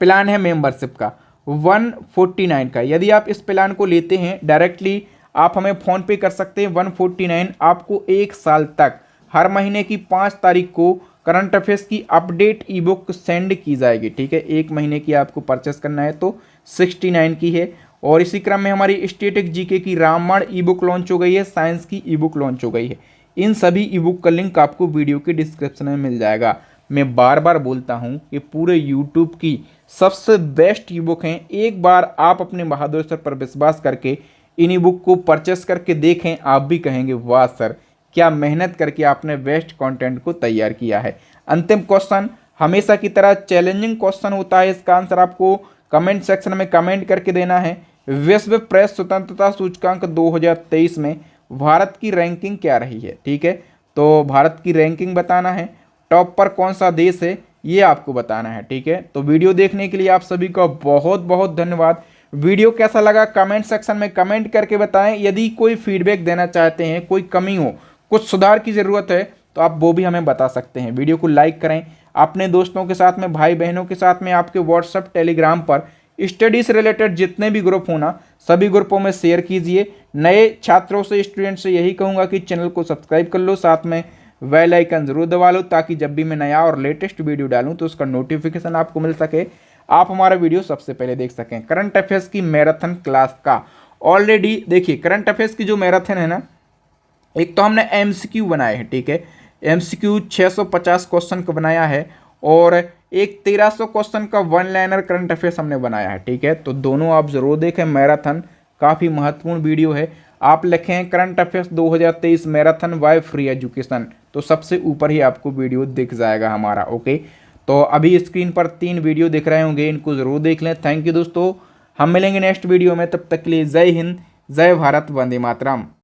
प्लान है मेंबरशिप का 149 का। यदि आप इस प्लान को लेते हैं डायरेक्टली आप हमें फ़ोन पे कर सकते हैं। 149 आपको 1 साल तक हर महीने की 5 तारीख को करंट अफेयर्स की अपडेट ई बुक सेंड की जाएगी, ठीक है। 1 महीने की आपको परचेस करना है तो 69 की है। और इसी क्रम में हमारी स्टैटिक जीके की रामायण ई बुक लॉन्च हो गई है, साइंस की ई बुक लॉन्च हो गई है। इन सभी ई बुक का लिंक आपको वीडियो के डिस्क्रिप्शन में मिल जाएगा। मैं बार बार बोलता हूँ कि पूरे यूट्यूब की सबसे बेस्ट ई बुक हैं। एक बार आप अपने बहादुर सर पर विश्वास करके इन ई बुक को परचेस करके देखें, आप भी कहेंगे वाह सर क्या मेहनत करके आपने बेस्ट कंटेंट को तैयार किया है। अंतिम क्वेश्चन हमेशा की तरह चैलेंजिंग क्वेश्चन होता है, इसका आंसर आपको कमेंट सेक्शन में कमेंट करके देना है। विश्व प्रेस स्वतंत्रता सूचकांक 2023 में भारत की रैंकिंग क्या रही है, ठीक है। तो भारत की रैंकिंग बताना है, टॉप पर कौन सा देश है ये आपको बताना है, ठीक है। तो वीडियो देखने के लिए आप सभी का बहुत बहुत धन्यवाद। वीडियो कैसा लगा कमेंट सेक्शन में कमेंट करके बताएं। यदि कोई फीडबैक देना चाहते हैं, कोई कमी हो, कुछ सुधार की ज़रूरत है तो आप वो भी हमें बता सकते हैं। वीडियो को लाइक करें, अपने दोस्तों के साथ में, भाई बहनों के साथ में, आपके व्हाट्सएप टेलीग्राम पर स्टडी से रिलेटेड जितने भी ग्रुप हो ना, सभी ग्रुपों में शेयर कीजिए। नए छात्रों से, स्टूडेंट से यही कहूँगा कि चैनल को सब्सक्राइब कर लो, साथ में बेल आइकन जरूर दबा लो, ताकि जब भी मैं नया और लेटेस्ट वीडियो डालूँ तो उसका नोटिफिकेशन आपको मिल सके, आप हमारा वीडियो सबसे पहले देख सकें। करंट अफेयर्स की मैराथन क्लास का ऑलरेडी देखिए, करंट अफेयर्स की जो मैराथन है ना, एक तो हमने एमसीक्यू बनाए हैं, ठीक है, एमसीक्यू 650 क्वेश्चन का बनाया है, और एक 1300 क्वेश्चन का वन लाइनर करंट अफेयर्स हमने बनाया है, ठीक है। तो दोनों आप जरूर देखें, मैराथन काफ़ी महत्वपूर्ण वीडियो है। आप लिखें current affairs 2023 marathon by free education, तो सबसे ऊपर ही आपको वीडियो दिख जाएगा हमारा, ओके। तो अभी स्क्रीन पर 3 वीडियो दिख रहे होंगे, इनको ज़रूर देख लें। थैंक यू दोस्तों, हम मिलेंगे नेक्स्ट वीडियो में, तब तक के लिए जय हिंद, जय भारत, वंदे मातरम।